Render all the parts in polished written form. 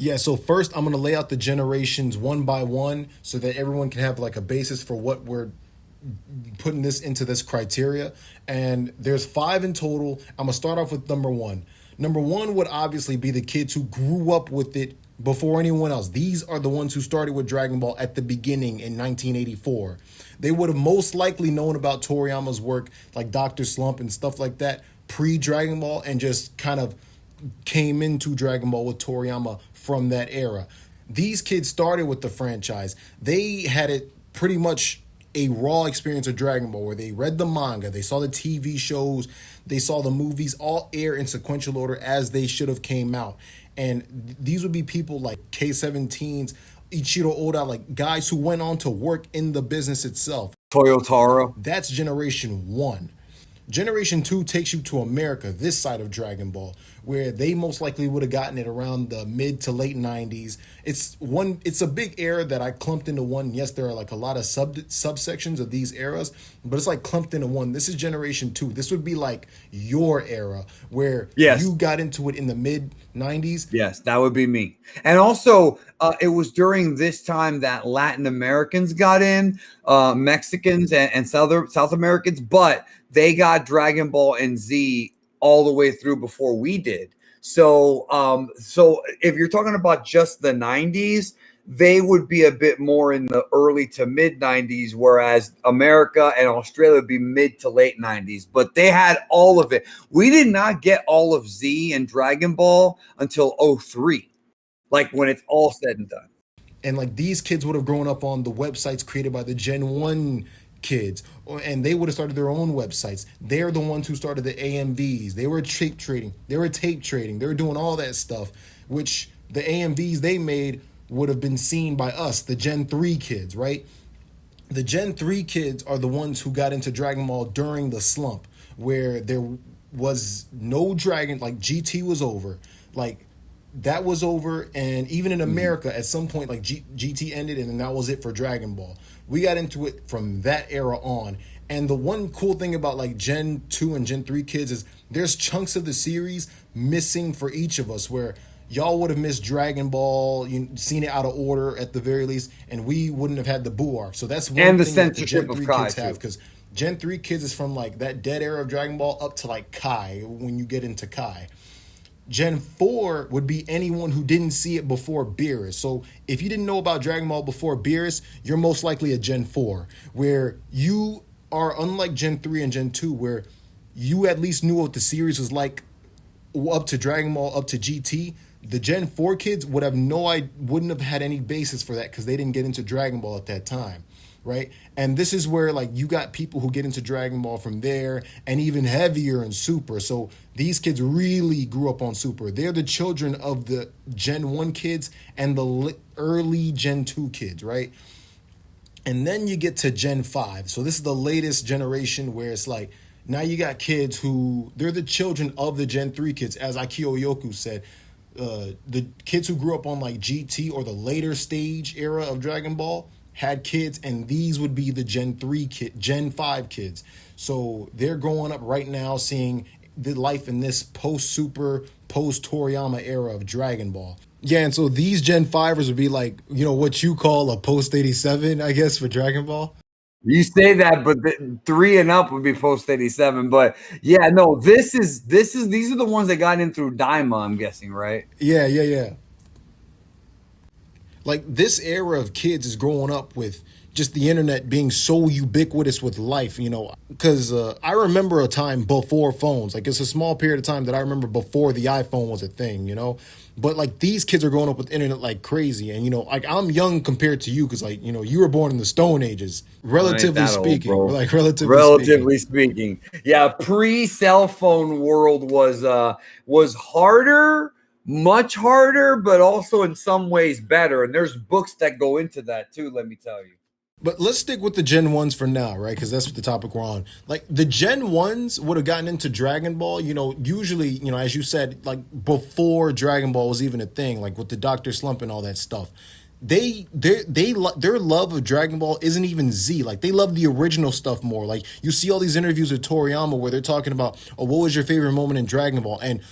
Yeah, so first I'm going to lay out the generations one by one so that everyone can have like a basis for what we're putting this into this criteria. And there's five in total. I'm gonna start off with number one. Number one would obviously be the kids who grew up with it before anyone else. These are the ones who started with Dragon Ball at the beginning in 1984. They would have most likely known about Toriyama's work, like Dr. Slump and stuff like that, pre Dragon Ball, and just kind of came into Dragon Ball with Toriyama from that era. These kids started with the franchise. They had it pretty much a raw experience of Dragon Ball where they read the manga, they saw the TV shows, they saw the movies all air in sequential order as they should have came out. And these would be people like K17's, Ichiro Oda, like guys who went on to work in the business itself. Toyotaro. That's generation one. Generation 2 takes you to America, this side of Dragon Ball, where they most likely would have gotten it around the mid to late 90s. It's a big era that I clumped into one. Yes, there are like a lot of subsections of these eras, but it's like clumped into one. This is Generation 2. This would be like your era where Yes. you got into it in the mid 90s. Yes, that would be me. And also, it was during this time that Latin Americans got in, Mexicans and South Americans, but they got Dragon Ball and Z all the way through before we did. So, so if you're talking about just the 90s, they would be a bit more in the early to mid 90s, whereas America and Australia would be mid to late 90s. But they had all of it. We did not get all of Z and Dragon Ball until 03, like when it's all said and done. And like these kids would have grown up on the websites created by the Gen 1 kids, and they would have started their own websites. They're the ones who started the AMV'S. They were tape trading. They were doing all that stuff, which the AMV'S they made would have been seen by us, the Gen 3 kids, right? The Gen 3 kids are the ones who got into Dragon Ball during the slump, where there was no Dragon, like GT was over. Like, that was over, and even in America, at some point, like GT ended, and then that was it for Dragon Ball. We got into it from that era on. And the one cool thing about like Gen 2 and Gen 3 kids is there's chunks of the series missing for each of us, where y'all would have missed Dragon Ball, you seen it out of order at the very least, and we wouldn't have had the Buu arc. So that's one And the thing that the censorship Gen of 3 Kai, kids have, too. because Gen 3 kids is from like that dead era of Dragon Ball up to like Kai, when you get into Kai. Gen 4 would be anyone who didn't see it before Beerus. So if you didn't know about Dragon Ball before Beerus, you're most likely a Gen 4, where you are unlike Gen 3 and Gen 2, where you at least knew what the series was like up to Dragon Ball, up to GT. The Gen 4 kids wouldn't have had any basis for that because they didn't get into Dragon Ball at that time, right? And this is where like you got people who get into Dragon Ball from there, and even heavier in Super. So these kids really grew up on Super. They're the children of the Gen 1 kids and the early Gen 2 kids, right? And then you get to Gen 5. So this is the latest generation where it's like, now you got kids who, they're the children of the Gen 3 kids, as Akio Yoku said. The kids who grew up on like GT or the later stage era of Dragon Ball had kids, and these would be the Gen 5 kids. So they're growing up right now seeing the life in this post-Super, post-Toriyama era of Dragon Ball. Yeah, and so these Gen 5ers would be like, you know, what you call a post-87, I guess, for Dragon Ball. You say that, but 3 and up would be post 87. But yeah, no, these are the ones that got in through Daima, I'm guessing, right? Yeah. Like this era of kids is growing up with just the internet being so ubiquitous with life, you know, because I remember a time before phones. Like it's a small period of time that I remember before the iPhone was a thing, you know. But like these kids are growing up with internet like crazy, and you know, like I'm young compared to you because like you know you were born in the Stone Ages, relatively speaking. Relatively speaking, yeah. Pre-cell phone world was harder, much harder, but also in some ways better. And there's books that go into that too. Let me tell you. But let's stick with the Gen 1s for now, right? Because that's the topic we're on. Like, the Gen 1s would have gotten into Dragon Ball, you know, usually, you know, as you said, like, before Dragon Ball was even a thing, like, with the Dr. Slump and all that stuff. Their love of Dragon Ball isn't even Z. Like, they love the original stuff more. Like, you see all these interviews with Toriyama where they're talking about, oh, what was your favorite moment in Dragon Ball? And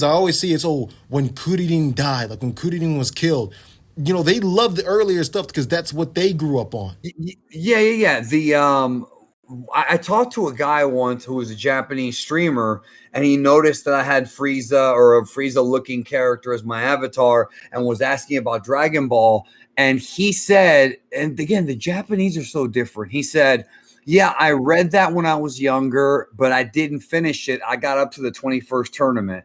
I always see it's, oh, when Kuririn died, like when Kuririn was killed. They love the earlier stuff because that's what they grew up on. Yeah. I talked to a guy once who was a Japanese streamer, and he noticed that I had Frieza or a Frieza looking character as my avatar, and was asking about Dragon Ball. And he said, and again, the Japanese are so different. He said, "Yeah, I read that when I was younger, but I didn't finish it. I got up to the 21st tournament."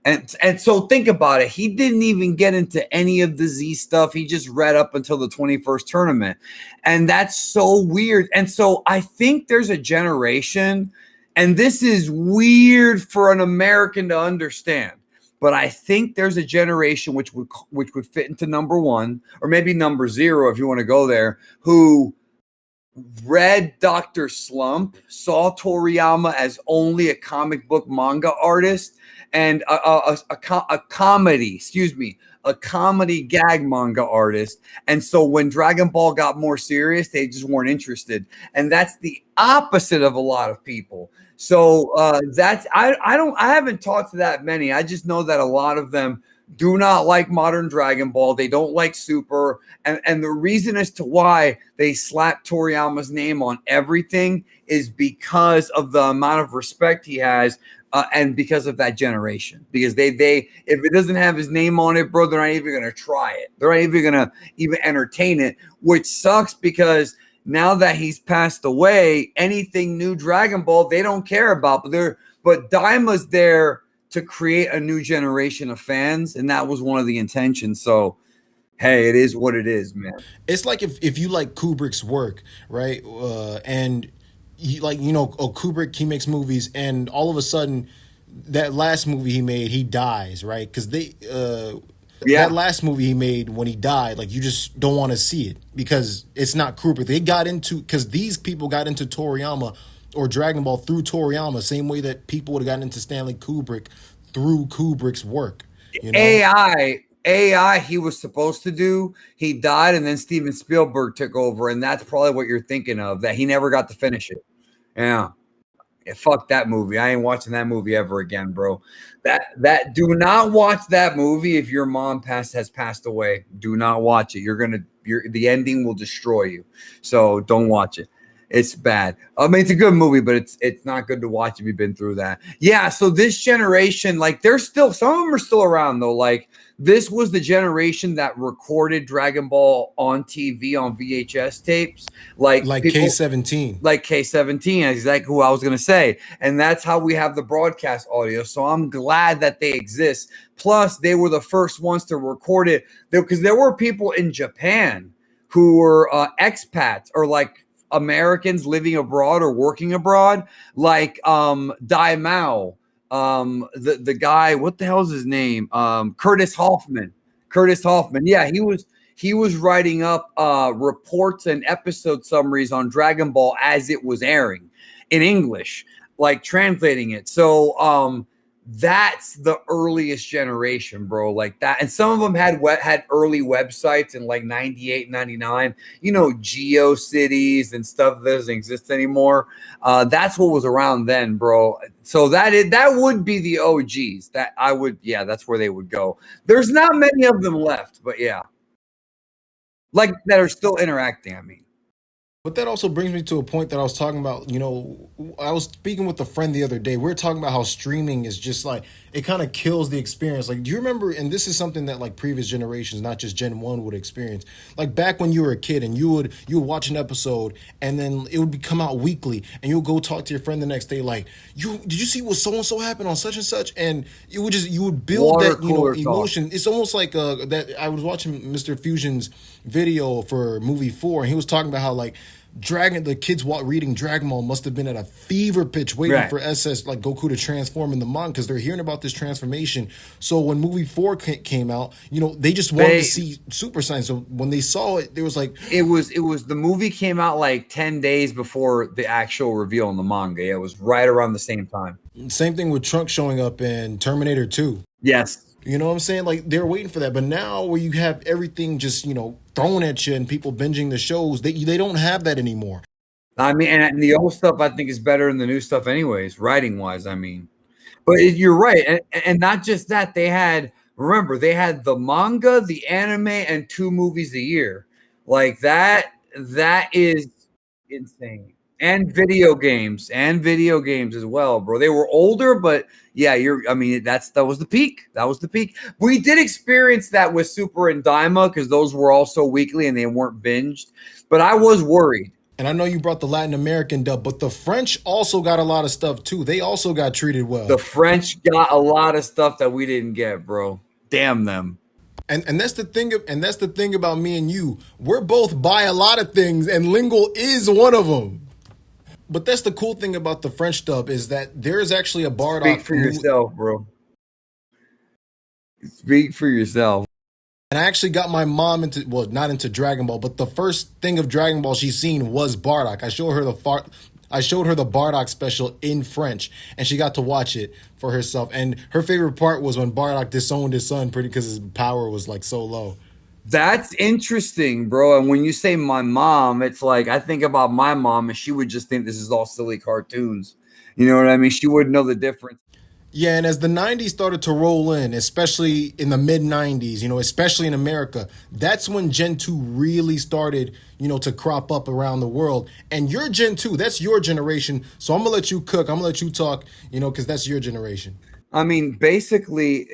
And so think about it. He didn't even get into any of the Z stuff. He just read up until the 21st tournament. And that's so weird. And so I think there's a generation, and this is weird for an American to understand, but I think there's a generation which would fit into number 1 or maybe number 0 if you want to go there, who read Dr. Slump, saw Toriyama as only a comic book manga artist, and a comedy gag manga artist. And so when Dragon Ball got more serious, they just weren't interested. And that's the opposite of a lot of people. So that's I haven't talked to that many. I just know that a lot of them do not like modern Dragon Ball. They don't like Super. And the reason as to why they slap Toriyama's name on everything is because of the amount of respect he has, and because of that generation. Because they if it doesn't have his name on it, bro, they're not even gonna try it. They're not even gonna even entertain it, which sucks because now that he's passed away, anything new Dragon Ball they don't care about. But Daima's there to create a new generation of fans, and that was one of the intentions. So hey, it is what it is, man. It's like if you like Kubrick's work, right? And Kubrick, he makes movies, and all of a sudden, that last movie he made, he dies, right? Because that last movie he made when he died, like, you just don't want to see it because it's not Kubrick. Because these people got into Toriyama or Dragon Ball through Toriyama, same way that people would have gotten into Stanley Kubrick through Kubrick's work. AI, he was supposed to do. He died, and then Steven Spielberg took over, and that's probably what you're thinking of. That he never got to finish it. Yeah, fuck that movie. I ain't watching that movie ever again, bro. Do not watch that movie if your mom has passed away. Do not watch it. The ending will destroy you. So don't watch it. It's bad. I mean, it's a good movie, but it's not good to watch if you've been through that. Yeah. So this generation, like, some of them are still around though. Like, this was the generation that recorded Dragon Ball on TV on VHS tapes, like K-17, like K-17, exactly who I was gonna say, and that's how we have the broadcast audio. So I'm glad that they exist. Plus, they were the first ones to record it because there were people in Japan who were expats or like Americans living abroad or working abroad, like Dai Mao, the guy, what the hell is his name? Curtis Hoffman. Yeah, he was writing up reports and episode summaries on Dragon Ball as it was airing in English, like translating it. So that's the earliest generation, bro, like that. And some of them had early websites in like 98, 99, GeoCities and stuff that doesn't exist anymore. That's what was around then, bro. So that would be the OGs. That's where they would go. There's not many of them left, but yeah, like that are still interacting. I mean, but that also brings me to a point that I was talking about. I was speaking with a friend the other day. We were talking about how streaming is just like, it kind of kills the experience. Like, do you remember, and this is something that like previous generations, not just Gen 1, would experience. Like back when you were a kid and you would watch an episode and then it would come out weekly and you'll go talk to your friend the next day like, did you see what so-and-so happened on such and such? And you would build that, emotion. Talk. It's almost like that. I was watching Mr. Fusion's video for movie 4 and he was talking about how like the kids reading Dragon Ball must have been at a fever pitch waiting for SS like Goku to transform in the manga because they're hearing about this transformation. So when movie 4 came out, they just wanted to see Super Saiyan. So when they saw it, there was like it was the movie came out like 10 days before the actual reveal in the manga. Yeah, it was right around the same time. Same thing with Trunks showing up in Terminator 2. Yes. You know what I'm saying? Like, they're waiting for that. But now where you have everything just, thrown at you and people binging the shows, they don't have that anymore. I mean, and the old stuff I think is better than the new stuff anyways, writing-wise, I mean. But you're right, and not just that. They had, remember, they had the manga, the anime, and 2 movies a year. Like that. That is insane. And video games as well, bro. They were older, but yeah, I mean, that was the peak. That was the peak. We did experience that with Super and Daima because those were also weekly and they weren't binged. But I was worried. And I know you brought the Latin American dub, but the French also got a lot of stuff too. They also got treated The well. French got a lot of stuff that we didn't get, bro. Damn them. And that's the thing and that's the thing about me and you. We're both by a lot of things, and lingual is one of them. But that's the cool thing about the French dub is that there's actually a Speak Bardock for yourself, bro. Speak for yourself. and I actually got my mom into, well, not into Dragon Ball, but the first thing of Dragon Ball she's seen was Bardock. I showed her the Bardock special in French, and she got to watch it for herself. And her favorite part was when Bardock disowned his son, pretty because his power was like so low. That's interesting, bro. And when you say my mom, it's like I think about my mom, and she would just think this is all silly cartoons. You know what I mean? She wouldn't know the difference. Yeah, and as the 90s started to roll in, especially in the mid 90s, especially in America, that's when Gen 2 really started, to crop up around the world. And you're Gen 2, that's your generation. So I'm going to let you cook. I'm going to let you talk, because that's your generation. I mean, basically,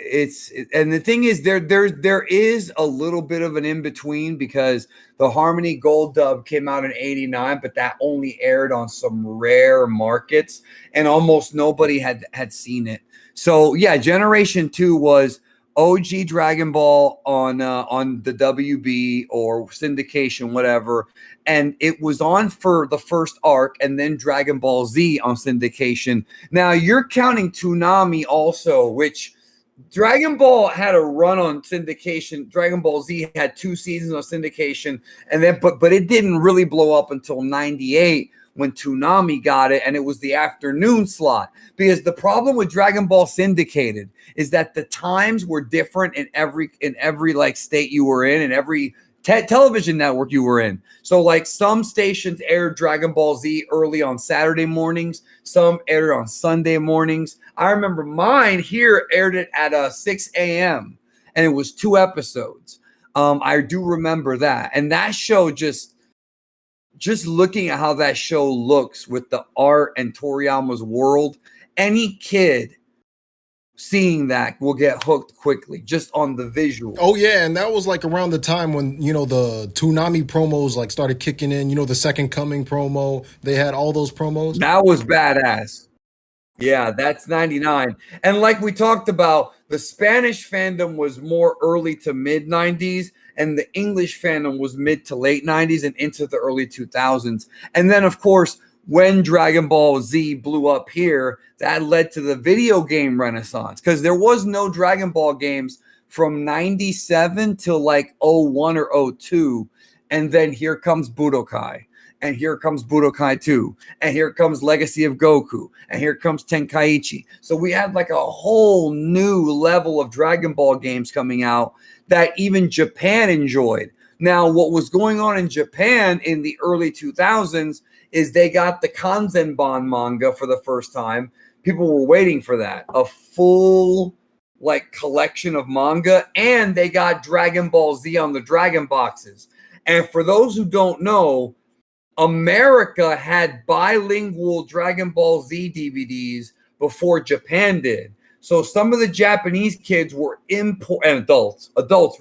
and the thing is, there is a little bit of an in between because the Harmony Gold dub came out in '89, but that only aired on some rare markets, and almost nobody had seen it. So yeah, Generation 2 was OG Dragon Ball on the WB or syndication, whatever, and it was on for the first arc, and then Dragon Ball Z on syndication. Now you're counting Toonami also, which Dragon Ball had a run on syndication. Dragon Ball Z had 2 seasons on syndication, and then but it didn't really blow up until '98 when Toonami got it, and it was the afternoon slot. Because the problem with Dragon Ball syndicated is that the times were different in every like state you were in every television network you were in. So like some stations aired Dragon Ball Z early on Saturday mornings, some aired on Sunday mornings. I remember mine here aired it at 6 a.m. and it was 2 episodes. I do remember that. And that show just looking at how that show looks with the art and Toriyama's world, any kid seeing that will get hooked quickly just on the visual. Oh yeah, and that was like around the time when the Toonami promos like started kicking in. The Second Coming promo, they had all those promos. That was badass. Yeah, that's 99. And like we talked about, the Spanish fandom was more early to mid 90s, and the English fandom was mid to late 90s and into the early 2000s. And then, of course, when Dragon Ball Z blew up here, that led to the video game renaissance because there was no Dragon Ball games from 97 till like 01 or 02. And then here comes Budokai. And here comes Budokai 2. And here comes Legacy of Goku. And here comes Tenkaichi. So we had like a whole new level of Dragon Ball games coming out that even Japan enjoyed. Now, what was going on in Japan in the early 2000s is they got the Kanzenban manga for the first time. People were waiting for that. A full like collection of manga. And they got Dragon Ball Z on the Dragon boxes. And for those who don't know, America had bilingual Dragon Ball Z DVDs before Japan did. So some of the Japanese kids were and adults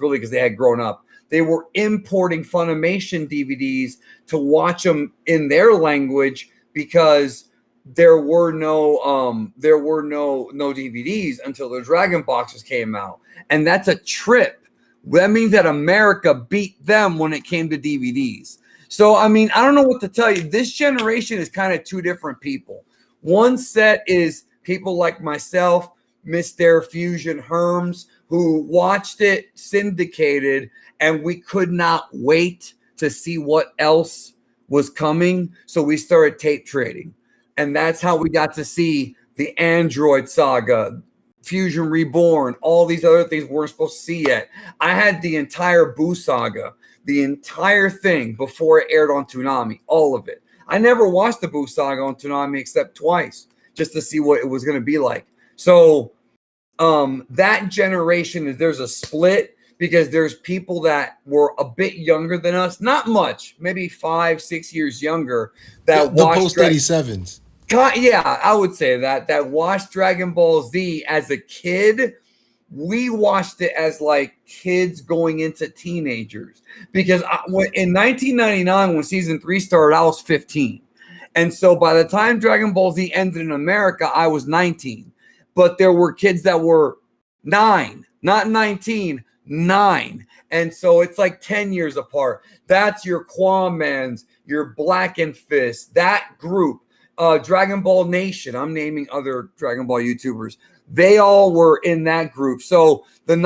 really because they had grown up. They were importing Funimation DVDs to watch them in their language because there were no DVDs until the Dragon boxes came out. And that's a trip. That means that America beat them when it came to DVDs. So, I mean, I don't know what to tell you. This generation is kind of 2 different people. One set is people like myself, Mr. Fusion Herms, who watched it syndicated, and we could not wait to see what else was coming. So we started tape trading. And that's how we got to see the Android Saga, Fusion Reborn, all these other things we weren't supposed to see yet. I had the entire Boo Saga, the entire thing before it aired on Toonami, all of it. I never watched the Boo Saga on Toonami except twice, just to see what it was going to be like. So that generation is there's a split because there's people that were a bit younger than us, not much, maybe 5-6 years younger, that The watched post 87s. yeah, I would say that watched Dragon Ball Z as a kid. We watched it as like kids going into teenagers because in 1999 when season 3 started, I was 15. And so by the time Dragon Ball Z ended in America, I was 19. But there were kids that were 9, not 19, 9. And so it's like 10 years apart. That's your Kwamans, your Black and Fist, that group. Dragon Ball Nation. I'm naming other Dragon Ball YouTubers. They all were in that group. So the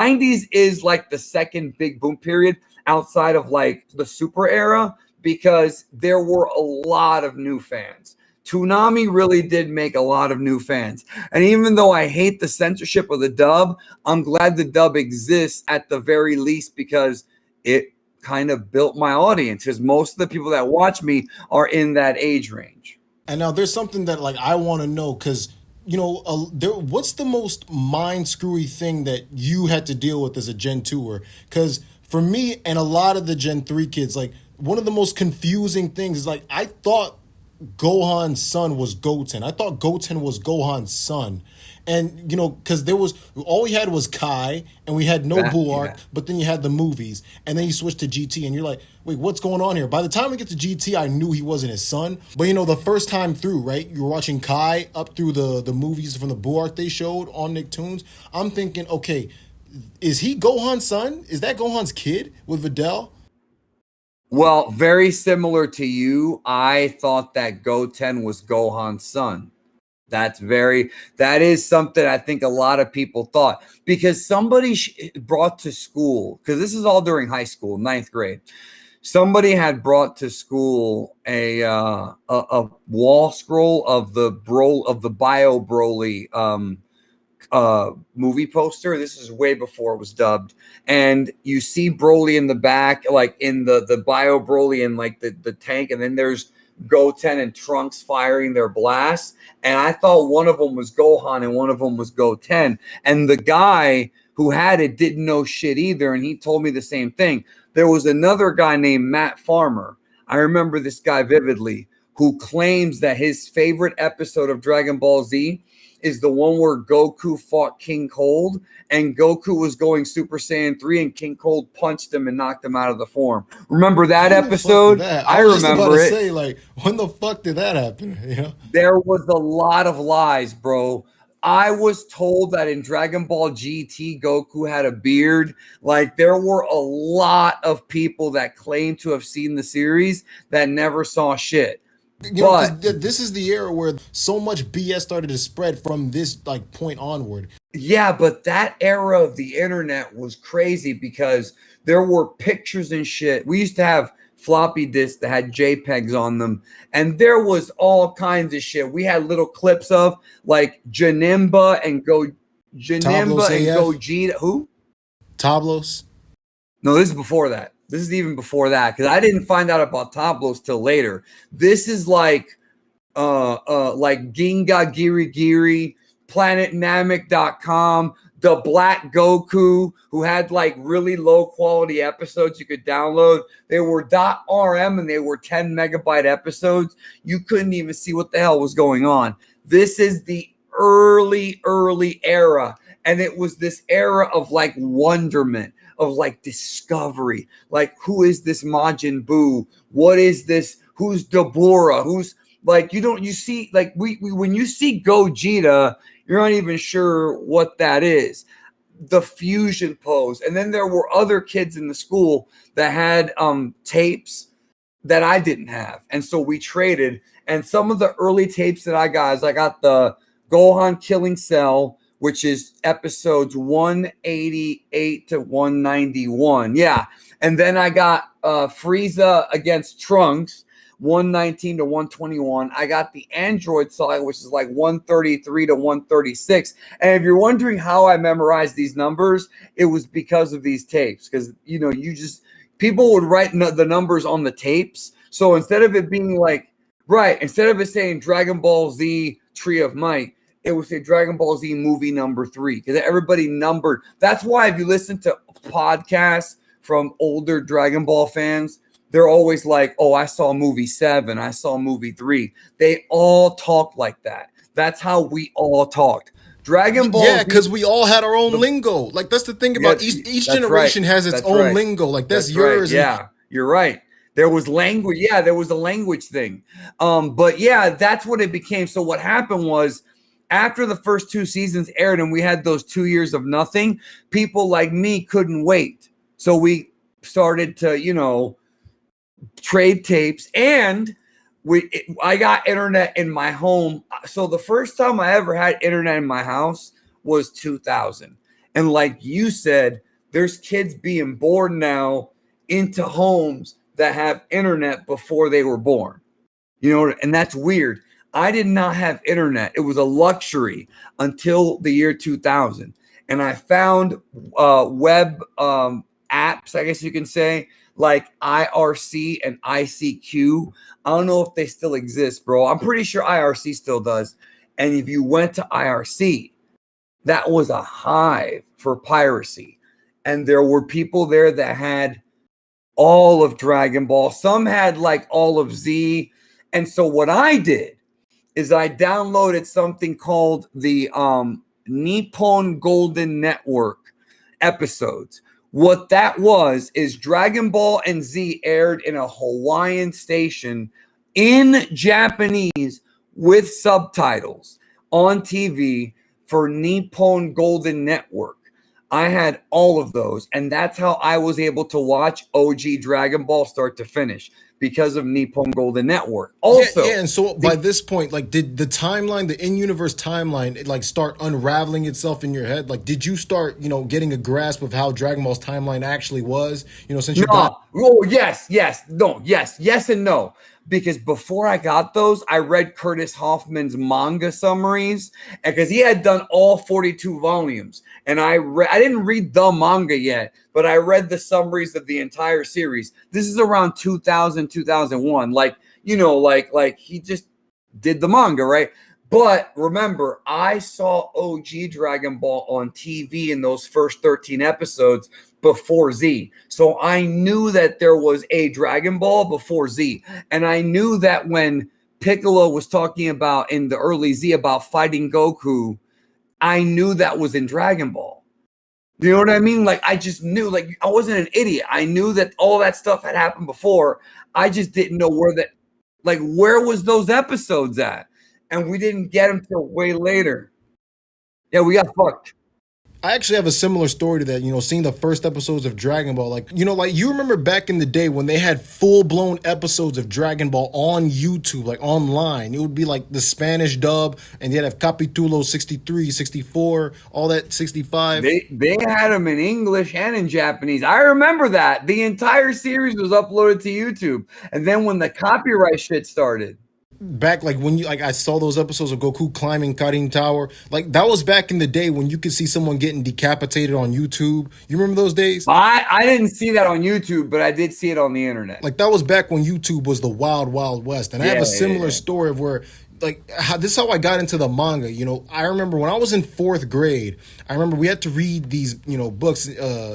90s is like the second big boom period outside of like the Super era because there were a lot of new fans. Toonami really did make a lot of new fans. And even though I hate the censorship of the dub, I'm glad the dub exists at the very least because it kind of built my audience because most of the people that watch me are in that age range. And now there's something that like I want to know because what's the most mind screwy thing that you had to deal with as a Gen 2er? Because for me and a lot of the Gen 3 kids, like one of the most confusing things is like I thought Gohan's son was Goten. I thought Goten was Gohan's son. And, because there was, all we had was Kai, and we had no Bull Arc, but then you had the movies, and then you switched to GT, and you're like, wait, what's going on here? By the time we get to GT, I knew he wasn't his son. But, the first time through, right, you were watching Kai up through the movies from the Bull Arc they showed on Nicktoons. I'm thinking, okay, is he Gohan's son? Is that Gohan's kid with Videl? Well, very similar to you, I thought that Goten was Gohan's son. That is something I think a lot of people thought because somebody brought to school, because this is all during high school, 9th grade. Somebody had brought to school a wall scroll of the Bio Broly movie poster. This is way before it was dubbed, and you see Broly in the back, like in the Bio Broly and like the tank, and then there's Goten and Trunks firing their blasts, and I thought one of them was Gohan and one of them was Goten, and the guy who had it didn't know shit either, and he told me the same thing. There was another guy named Matt Farmer. I remember this guy vividly, who claims that his favorite episode of Dragon Ball Z is the one where Goku fought King Cold and Goku was going Super Saiyan 3 and King Cold punched him and knocked him out of the form. Remember that episode? I was remember just about to say, like, when the fuck did that happen? There was a lot of lies, bro. I was told that in Dragon Ball GT, Goku had a beard. Like, there were a lot of people that claimed to have seen the series that never saw shit. This is the era where so much BS started to spread from this like point onward. Yeah, but that era of the internet was crazy because there were pictures and shit. We used to have floppy disks that had JPEGs on them, and there was all kinds of shit. We had little clips of like Janemba and Gogeta. Who? Tablos. No, this is before that. This is even before that because I didn't find out about Tablos till later. This is like Ginga Giri Giri, PlanetNamek.com, the Black Goku, who had like really low quality episodes you could download. They were .rm and they were 10 megabyte episodes. You couldn't even see what the hell was going on. This is the early era, and it was this era of like wonderment, of like discovery, like who is this Majin Buu? What is this? Who's Deborah? Who's like you see like we when you see Gogeta, you're not even sure what that is. The fusion pose, and then there were other kids in the school that had tapes that I didn't have, and so we traded. And some of the early tapes that I got is I got the Gohan killing Cell, which is episodes 188 to 191. Yeah. And then I got Frieza against Trunks, 119 to 121. I got the Android Saga, which is like 133 to 136. And if you're wondering how I memorized these numbers, it was because of these tapes. Because, people would write the numbers on the tapes. So instead of it being like, instead of it saying Dragon Ball Z Tree of Might, it would say Dragon Ball Z movie number 3 because everybody numbered. That's why if you listen to podcasts from older Dragon Ball fans, they're always like, oh, I saw movie 7, I saw movie 3. They all talk like that. That's how we all talked. Dragon Ball Yeah, Z, because we all had our own lingo. Like that's the thing about each generation has its own lingo. Like that's yours. Yeah, you're right. There was language. Yeah, there was a language thing. But yeah, that's what it became. So what happened was after the first 2 seasons aired and we had those 2 years of nothing, people like me couldn't wait. So we started to, you know, trade tapes, and I got internet in my home. So the first time I ever had internet in my house was 2000. And like you said, there's kids being born now into homes that have internet before they were born. You know, and that's weird. I did not have internet. It was a luxury until the year 2000. And I found web apps, I guess you can say, like IRC and ICQ. I don't know if they still exist, bro. I'm pretty sure IRC still does. And if you went to IRC, that was a hive for piracy. And there were people there that had all of Dragon Ball. Some had like all of Z. And so what I did is I downloaded something called the Nippon Golden Network episodes. What that was is Dragon Ball and Z aired in a Hawaiian station in Japanese with subtitles on TV for Nippon Golden Network. I had all of those, and that's how I was able to watch OG Dragon Ball start to finish, because of Nippon Golden Network. Also, and so by this point, like, did the timeline, the in-universe timeline, like start unraveling itself in your head? Like, did you start, you know, getting a grasp of how Dragon Ball's timeline actually was? You know, since you got yes, and no. Because before I got those, I read Curtis Hoffman's manga summaries, because he had done all 42 volumes. And I didn't read the manga yet, but I read the summaries of the entire series. This is around 2000, 2001. Like, you know, like he just did the manga, right? But remember, I saw OG Dragon Ball on TV in those first 13 episodes before Z. So I knew that there was a Dragon Ball before Z. And I knew that when Piccolo was talking about in the early Z about fighting Goku, I knew that was in Dragon Ball. You know what I mean? Like, I just knew, like, I wasn't an idiot. I knew that all that stuff had happened before. I just didn't know where was those episodes at? And we didn't get them till way later. Yeah, we got fucked. I actually have a similar story to that, you know, seeing the first episodes of Dragon Ball. Like, you know, like you remember back in the day when they had full-blown episodes of Dragon Ball on YouTube, like online. It would be like the Spanish dub, and they'd have Capítulo 63, 64, all that 65. They had them in English and in Japanese. I remember that. The entire series was uploaded to YouTube. And then when the copyright shit started, back like when you like I saw those episodes of Goku climbing Karin Tower, like that was back in the day when you could see someone getting decapitated on YouTube. You remember those days? I didn't see that on YouTube, but I did see it on the internet. Like that was back when YouTube was the wild west. And I have a similar story of where like this is how I got into the manga. You know, I remember when I was in 4th grade, I remember we had to read these, you know, books,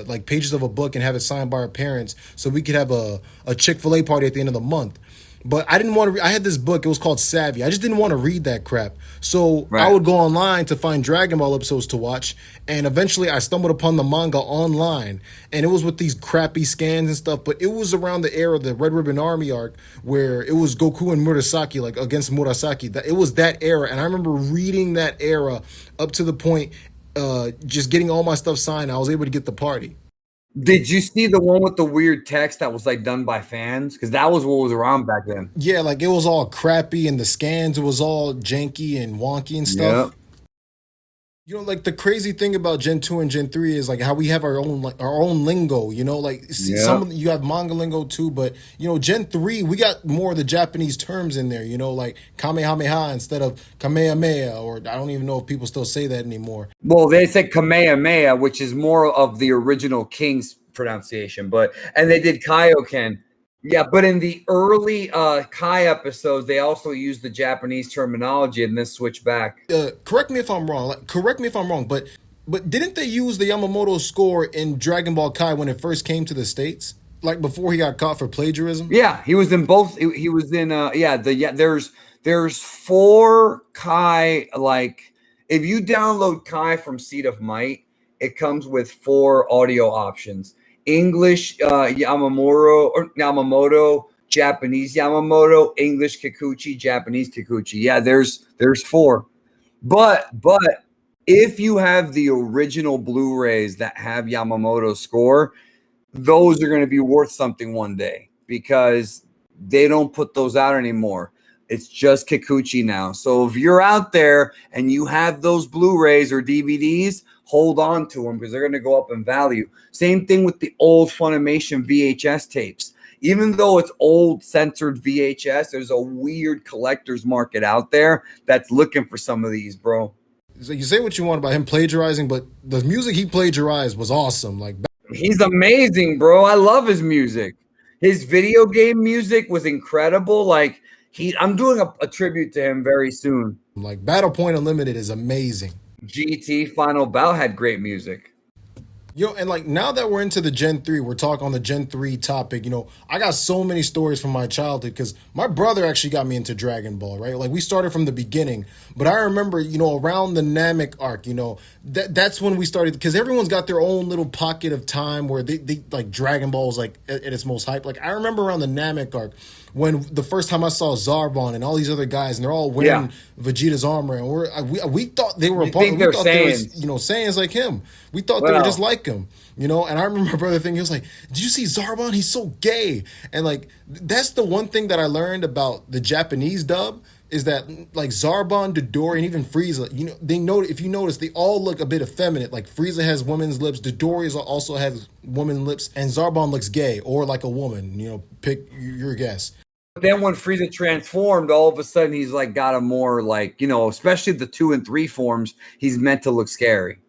like pages of a book, and have it signed by our parents so we could have a Chick-fil-A party at the end of the month. But I didn't want to. I had this book. It was called Savvy. I just didn't want to read that crap. So I would go online to find Dragon Ball episodes to watch. And eventually I stumbled upon the manga online. And it was with these crappy scans and stuff. But it was around the era of the Red Ribbon Army arc where it was Goku and Murasaki, like against Murasaki. It was that era. And I remember reading that era up to the point just getting all my stuff signed. I was able to get the party. Did you see the one with the weird text that was like done by fans? Because that was what was around back then. Yeah, like it was all crappy, and the scans, it was all janky and wonky and stuff. Yep. You know, like the crazy thing about Gen 2 and Gen 3 is like how we have our own lingo, you know, like some of you have manga lingo too, but you know, Gen 3, we got more of the Japanese terms in there, you know, like Kamehameha instead of Kamehameha, or I don't even know if people still say that anymore. Well, they said Kamehameha, which is more of the original King's pronunciation, and they did Kaioken. Yeah, but in the early Kai episodes, they also used the Japanese terminology and then switched back. Correct me if I'm wrong. Like, correct me if I'm wrong, but didn't they use the Yamamoto score in Dragon Ball Kai when it first came to the States? Like before he got caught for plagiarism? Yeah, he was in both. He was in there's four Kai, like if you download Kai from Seed of Might, it comes with four audio options. English Yamamoto, Japanese Yamamoto, English Kikuchi, Japanese Kikuchi. Yeah, there's four. But if you have the original Blu-rays that have Yamamoto score, those are going to be worth something one day because they don't put those out anymore. It's just Kikuchi now. So if you're out there and you have those Blu-rays or DVDs, hold on to them because they're going to go up in value. Same thing with the old Funimation VHS tapes. Even though it's old censored VHS, there's a weird collector's market out there that's looking for some of these, bro. So you say what you want about him plagiarizing, but the music he plagiarized was awesome. Like He's amazing, bro. I love his music. His video game music was incredible. Like I'm doing a tribute to him very soon. Battle Point Unlimited is amazing. GT Final Bout had great music. Yo, and like now that we're into the Gen 3, we're talking on the Gen 3 topic. You know, I got so many stories from my childhood because my brother actually got me into Dragon Ball, right? Like we started from the beginning, but I remember, you know, around the Namek arc, you know, that's when we started because everyone's got their own little pocket of time where they like Dragon Ball was like at its most hype. Like I remember around the Namek arc when the first time I saw Zarbon and all these other guys and they're all wearing Vegeta's armor and we thought they were a part. We thought they were, you know, Saiyans like him. We thought they were just like him, you know. And I remember my brother thinking, he was like, "Did you see Zarbon? He's so gay." And like that's the one thing that I learned about the Japanese dub is that like Zarbon, Dodori, and even Frieza, you know, if you notice, they all look a bit effeminate. Like Frieza has women's lips, Dodori also has women's lips, and Zarbon looks gay or like a woman. You know, pick your guess. But then when Frieza transformed, all of a sudden he's like got a more like, you know, especially the 2 and 3 forms, he's meant to look scary.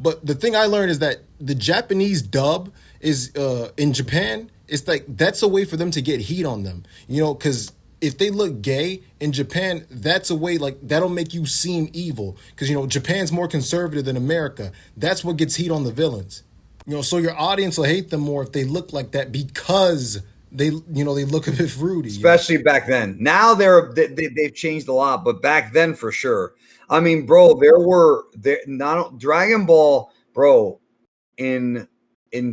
But the thing I learned is that the Japanese dub is in Japan, it's like that's a way for them to get heat on them, you know, because if they look gay in Japan, that's a way like that'll make you seem evil because, you know, Japan's more conservative than America. That's what gets heat on the villains, you know, so your audience will hate them more if they look like that because they, you know, they look a bit fruity. Especially back then. Now they've changed a lot, but back then for sure. I mean, bro, there not Dragon Ball, bro, in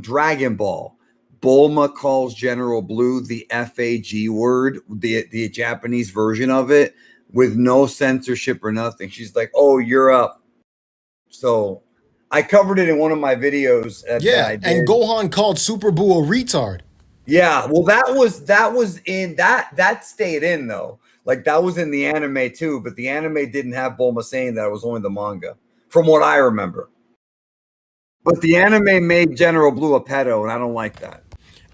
Dragon Ball, Bulma calls General Blue the FAG word, the Japanese version of it, with no censorship or nothing. She's like, "Oh, you're up." So I covered it in one of my videos. And Gohan called Super Buu a retard. Yeah, well, that was in that stayed in though. Like that was in the anime too, but the anime didn't have Bulma saying that. It was only the manga, from what I remember. But the anime made General Blue a pedo, and I don't like that.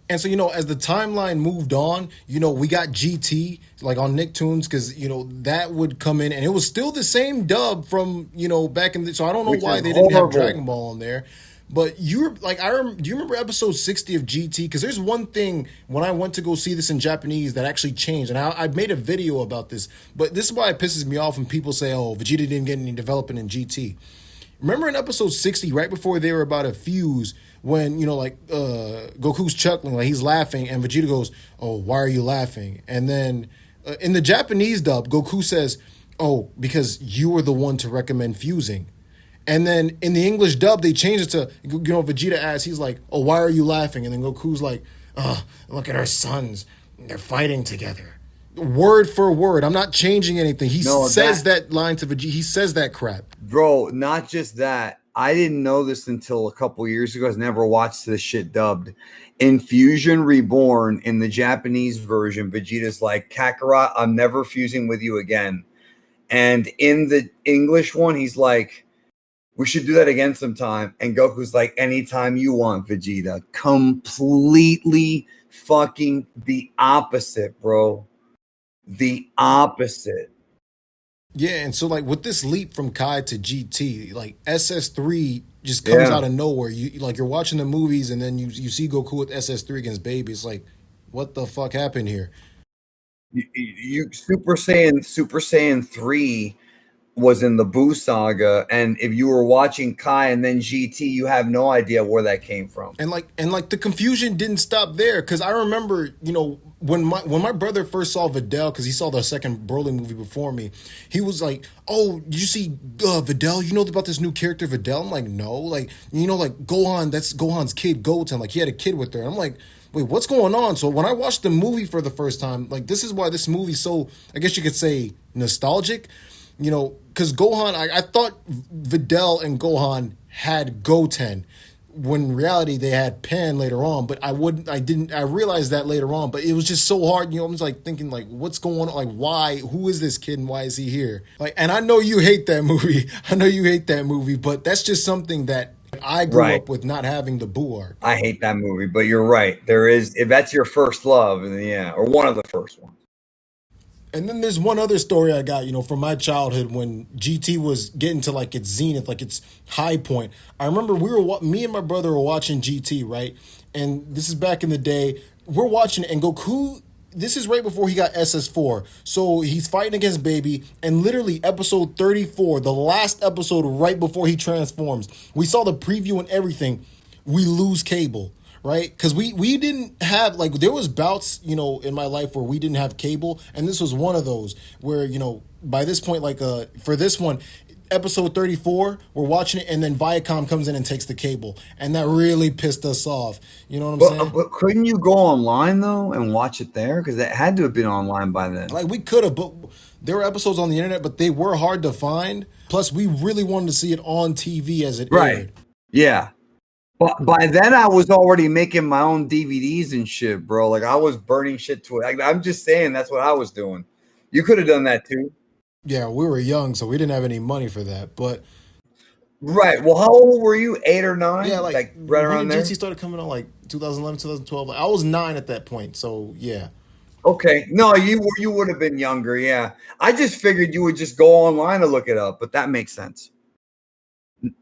And so, you know, as the timeline moved on, you know, we got GT like on Nicktoons because, you know, that would come in and it was still the same dub from, you know, back in the, so I don't know why they didn't have Dragon Ball on there. But you're like, do you remember episode 60 of GT? Because there's one thing when I went to go see this in Japanese that actually changed. And I made a video about this. But this is why it pisses me off when people say, oh, Vegeta didn't get any development in GT. Remember in episode 60, right before they were about to fuse, when, you know, like Goku's chuckling, like he's laughing, and Vegeta goes, oh, why are you laughing? And then in the Japanese dub, Goku says, oh, because you were the one to recommend fusing. And then in the English dub, they changed it to, you know, Vegeta asks, he's like, oh, why are you laughing? And then Goku's like, oh, look at our sons. They're fighting together. Word for word. I'm not changing anything. He says that line to Vegeta. He says that crap. Bro, not just that. I didn't know this until a couple years ago. I never watched this shit dubbed. In Fusion Reborn, in the Japanese version, Vegeta's like, Kakarot, I'm never fusing with you again. And in the English one, he's like, we should do that again sometime. And Goku's like, anytime you want, Vegeta. Completely fucking the opposite, bro. The opposite. Yeah, and so like with this leap from Kai to GT, like SS3 just comes out of nowhere. You like you're watching the movies and then you see Goku with SS3 against Baby. It's like, what the fuck happened here? You Super Saiyan 3 was in the Buu saga, and if you were watching Kai and then GT, you have no idea where that came from. And the confusion didn't stop there, because I remember, when my brother first saw Videl, because he saw the second Broly movie before me, he was like, "Oh, did you see Videl? You know about this new character Videl?" I'm like, "No, like Gohan, that's Gohan's kid Goten, like he had a kid with her." I'm like, "Wait, what's going on?" So when I watched the movie for the first time, like this is why this movie's so, I guess you could say, nostalgic. Because Gohan, I thought Videl and Gohan had Goten, when in reality they had Pan later on. But I realized that later on. But it was just so hard. I was like thinking, like, what's going on? Like, why? Who is this kid and why is he here? Like, and I know you hate that movie. I know you hate that movie. But that's just something that I grew up with, not having the Buu arc. I hate that movie, but you're right. There is, if that's your first love, yeah, or one of the first ones. And then there's one other story I got, from my childhood when GT was getting to like its zenith, like its high point. I remember me and my brother were watching GT, right? And this is back in the day. We're watching it, and Goku, this is right before he got SS4. So he's fighting against Baby, and literally episode 34, the last episode right before he transforms, we saw the preview and everything. We lose cable. Right, because we didn't have, like, there was bouts in my life where we didn't have cable, and this was one of those where by this point, like for this one, episode 34, we're watching it, and then Viacom comes in and takes the cable, and that really pissed us off. You know what I'm saying? But couldn't you go online though and watch it there? Because it had to have been online by then. Like, we could have, but there were episodes on the internet, but they were hard to find. Plus, we really wanted to see it on TV as it aired. Yeah. But by then, I was already making my own DVDs and shit, bro. Like, I was burning shit to it. Like, I'm just saying that's what I was doing. You could have done that too. Yeah, we were young, so we didn't have any money for that. But right. Well, how old were you? 8 or 9? Yeah, like right around there. GT started coming on like 2011, 2012. Like, I was 9 at that point, so yeah. Okay. No, you would have been younger. Yeah. I just figured you would just go online to look it up, but that makes sense.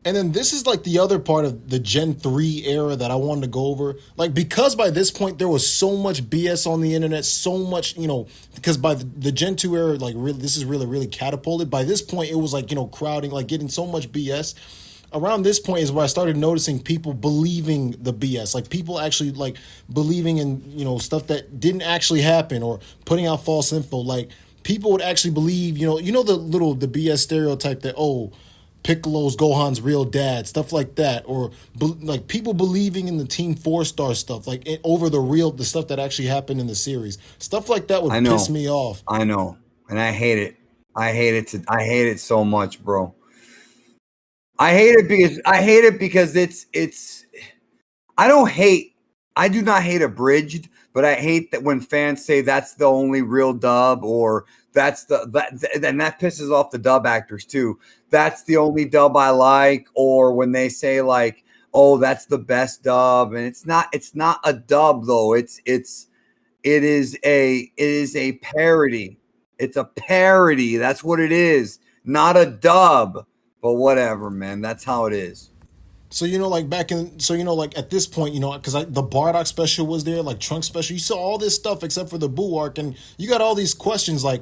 And then this is like the other part of the Gen 3 era that I wanted to go over. Like, because by this point there was so much BS on the internet, so much, because by the Gen 2 era, like, really, this is really, really catapulted. By this point, it was like, crowding, like getting so much BS. Around this point is where I started noticing people believing the BS. Like, people actually, like, believing in, stuff that didn't actually happen, or putting out false info. Like, people would actually believe, the BS stereotype that, oh, Piccolo's Gohan's real dad, stuff like that, or like people believing in the Team 4-Star stuff, like over the stuff that actually happened in the series. Stuff like that would piss me off. I know, and I hate it. I hate it so much, bro. I hate it because it's. I do not hate abridged, but I hate that when fans say that's the only real dub, or and that pisses off the dub actors too. That's the only dub I like, or when they say like, oh, that's the best dub, and it's not a dub though. It is a parody. It's a parody. That's what it is. Not a dub. But whatever, man. That's how it is. So, like at this point, because the Bardock special was there, like Trunks special. You saw all this stuff except for the Buu arc, and you got all these questions like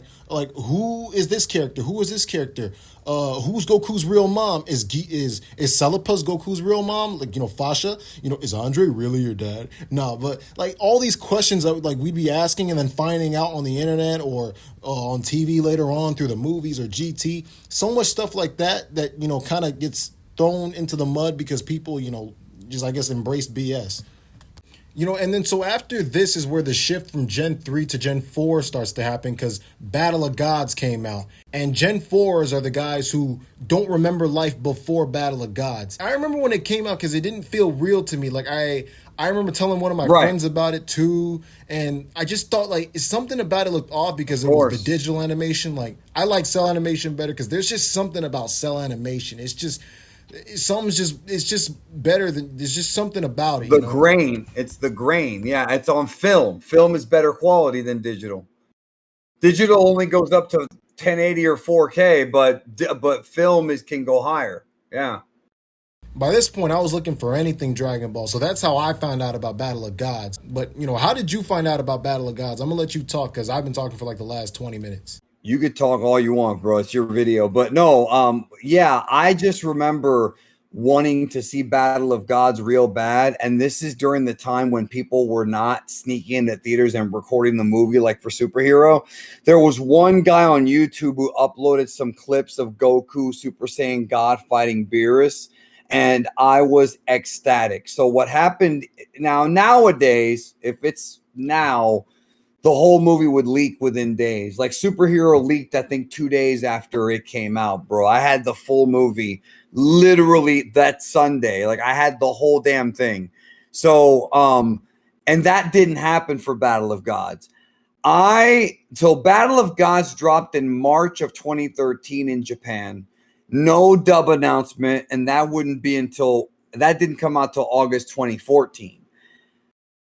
who is this character? Who is this character? Who's Goku's real mom? Is Celipa's Goku's real mom? Like, Fasha? Is Andre really your dad? No, but like all these questions that like we'd be asking and then finding out on the internet or on TV later on through the movies or GT. So much stuff like that kind of gets thrown into the mud because people, just, I guess, embraced BS. And then so after this is where the shift from Gen 3 to Gen 4 starts to happen, because Battle of Gods came out. And Gen 4s are the guys who don't remember life before Battle of Gods. I remember when it came out because it didn't feel real to me. Like, I remember telling one of my friends about it too, and I just thought like something about it looked off because it was the digital animation. Like, I like cell animation better because there's just something about cell animation. It's just better than, there's just something about it. Grain. It's the grain. Yeah, it's on film. Film is better quality than digital. Digital only goes up to 1080 or 4K, but film can go higher. Yeah. By this point, I was looking for anything Dragon Ball, so that's how I found out about Battle of Gods. But how did you find out about Battle of Gods? I'm gonna let you talk because I've been talking for like the last 20 minutes. You could talk all you want, bro. It's your video. But no, yeah, I just remember wanting to see Battle of Gods real bad. And this is during the time when people were not sneaking into theaters and recording the movie like for superhero. There was one guy on YouTube who uploaded some clips of Goku Super Saiyan God fighting Beerus, and I was ecstatic. So what happened nowadays, if it's now, the whole movie would leak within days. Like Superhero leaked, I think 2 days after it came out, bro. I had the full movie literally that Sunday. Like I had the whole damn thing. So, and that didn't happen for Battle of Gods. So Battle of Gods dropped in March of 2013 in Japan. No dub announcement, and that didn't come out till August 2014.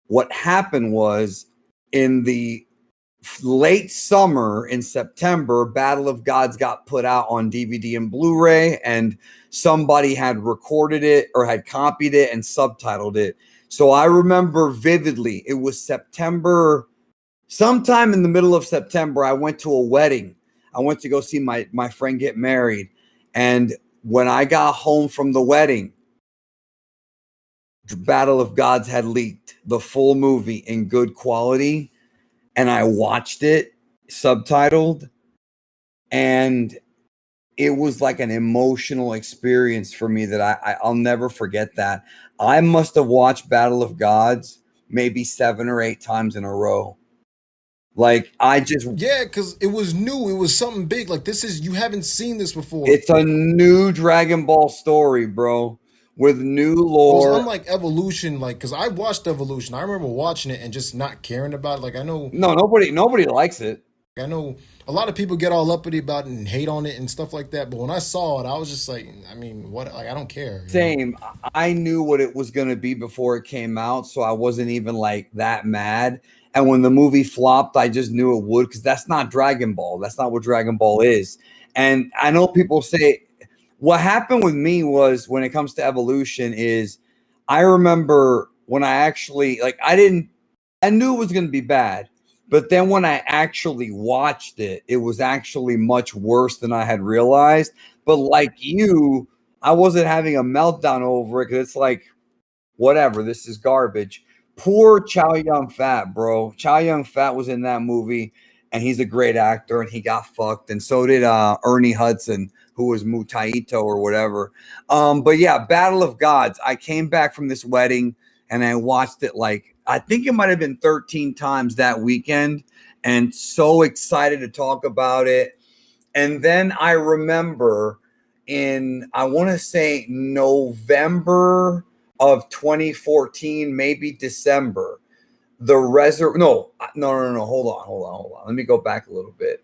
What happened was, in the late summer in September, Battle of Gods got put out on DVD and Blu-ray, and somebody had recorded it or had copied it and subtitled it. So I remember vividly, it was September, sometime in the middle of September, I went to a wedding. I went to go see my friend get married. And when I got home from the wedding, Battle of Gods had leaked the full movie in good quality, and I watched it subtitled, and it was like an emotional experience for me that I'll never forget. That I must have watched Battle of Gods maybe 7 or 8 times in a row. Like Yeah, because it was new. It was something big. Like you haven't seen this before. It's a new Dragon Ball story, bro, with new It was lore. unlike Evolution, like because I watched Evolution. I remember watching it and just not caring about it. Like No, nobody likes it. I know a lot of people get all uppity about it and hate on it and stuff like that. But when I saw it, I was just like, I mean, what? Like, I don't care. Same. I knew what it was going to be before it came out, so I wasn't even like that mad. And when the movie flopped, I just knew it would, because that's not Dragon Ball. That's not what Dragon Ball is. And I know people say what happened with me was, when it comes to Evolution, is I remember when I actually I knew it was going to be bad. But then when I actually watched it, it was actually much worse than I had realized. But like you, I wasn't having a meltdown over it, because it's like, whatever, this is garbage. Poor Chow Yun Fat, bro. Chow Yun Fat was in that movie, and he's a great actor, and he got fucked. And so did Ernie Hudson, who was Mutaito or whatever. But yeah, Battle of Gods. I came back from this wedding, and I watched it I think it might have been 13 times that weekend, and so excited to talk about it. And then I remember I want to say November of 2014, maybe December, hold on. Let me go back a little bit.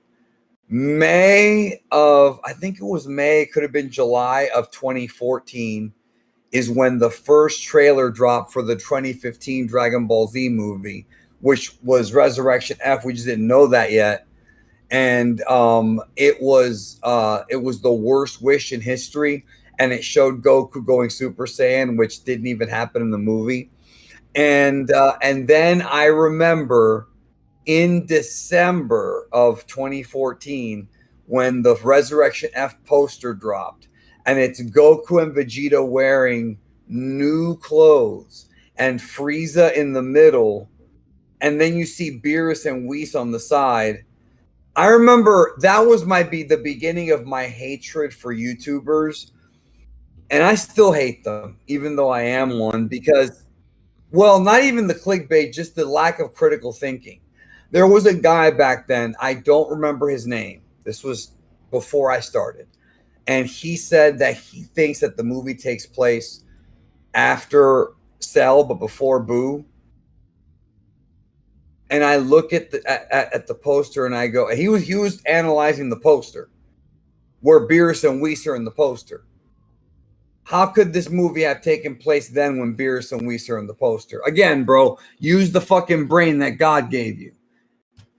I think it was May, could have been July of 2014, is when the first trailer dropped for the 2015 Dragon Ball Z movie, which was Resurrection F. We just didn't know that yet. And it was the worst wish in history. And it showed Goku going Super Saiyan, which didn't even happen in the movie. And then I remember in December of 2014, when the Resurrection F poster dropped, and it's Goku and Vegeta wearing new clothes and Frieza in the middle, and then you see Beerus and Whis on the side. I remember that was the beginning of my hatred for YouTubers. And I still hate them, even though I am one, because, well, not even the clickbait, just the lack of critical thinking. There was a guy back then, I don't remember his name. This was before I started. And he said that he thinks that the movie takes place after Cell, but before Boo. And I look at the poster, and I go, he was analyzing the poster where Beerus and Whis are in the poster. How could this movie have taken place then when Beerus and Whis are in the poster? Again, bro, use the fucking brain that God gave you.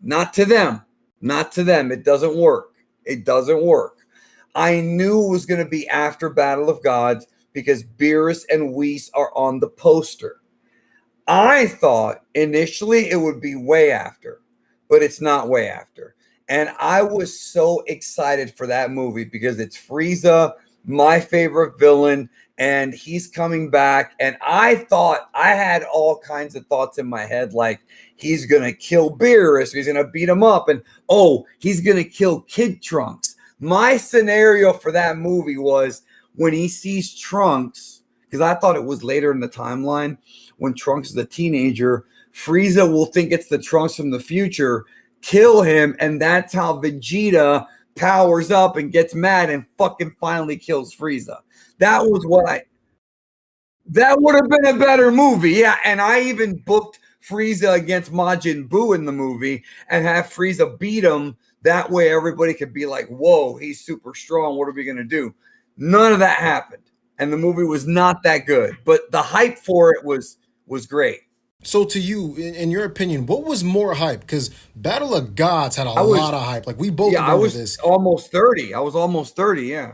Not to them. Not to them. It doesn't work. It doesn't work. I knew it was going to be after Battle of Gods, because Beerus and Whis are on the poster. I thought initially it would be way after, but it's not way after. And I was so excited for that movie because it's Frieza, my favorite villain, and he's coming back. And I thought, I had all kinds of thoughts in my head, like he's going to kill Beerus, he's going to beat him up, and oh, he's going to kill Kid Trunks. My scenario for that movie was when he sees Trunks, because I thought it was later in the timeline, when Trunks is a teenager, Frieza will think it's the Trunks from the future, kill him, and that's how Vegeta powers up and gets mad and fucking finally kills Frieza. That was what that would have been a better movie. Yeah, and I even booked Frieza against Majin Buu in the movie and have Frieza beat him. That way everybody could be like, whoa, he's super strong. What are we going to do? None of that happened. And the movie was not that good. But the hype for it was great. So to you, in your opinion, what was more hype? Because Battle of Gods had a lot of hype. Like we both remember this. Almost 30. I was almost 30, yeah.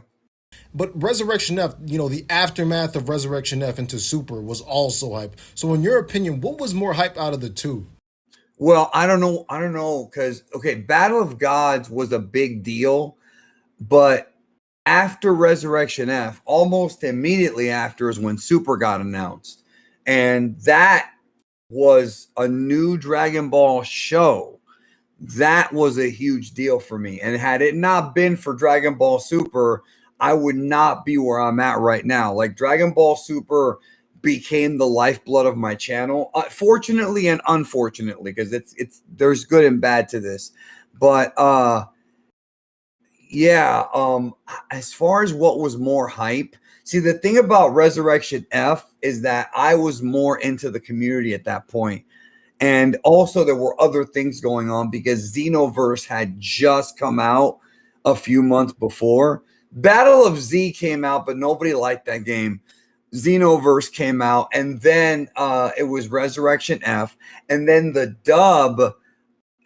But Resurrection F, the aftermath of Resurrection F into Super was also hype. So in your opinion, what was more hype out of the two? Well, I don't know, because, okay, Battle of Gods was a big deal, but after Resurrection F, almost immediately after is when Super got announced. And that was a new Dragon Ball show. That was a huge deal for me. And had it not been for Dragon Ball Super, I would not be where I'm at right now. Like Dragon Ball Super became the lifeblood of my channel, fortunately and unfortunately, because it's there's good and bad to this. But as far as what was more hype, see, the thing about Resurrection F is that I was more into the community at that point. And also there were other things going on because Xenoverse had just come out a few months before. Battle of Z came out, but nobody liked that game. Xenoverse came out, and then it was Resurrection F, and then the dub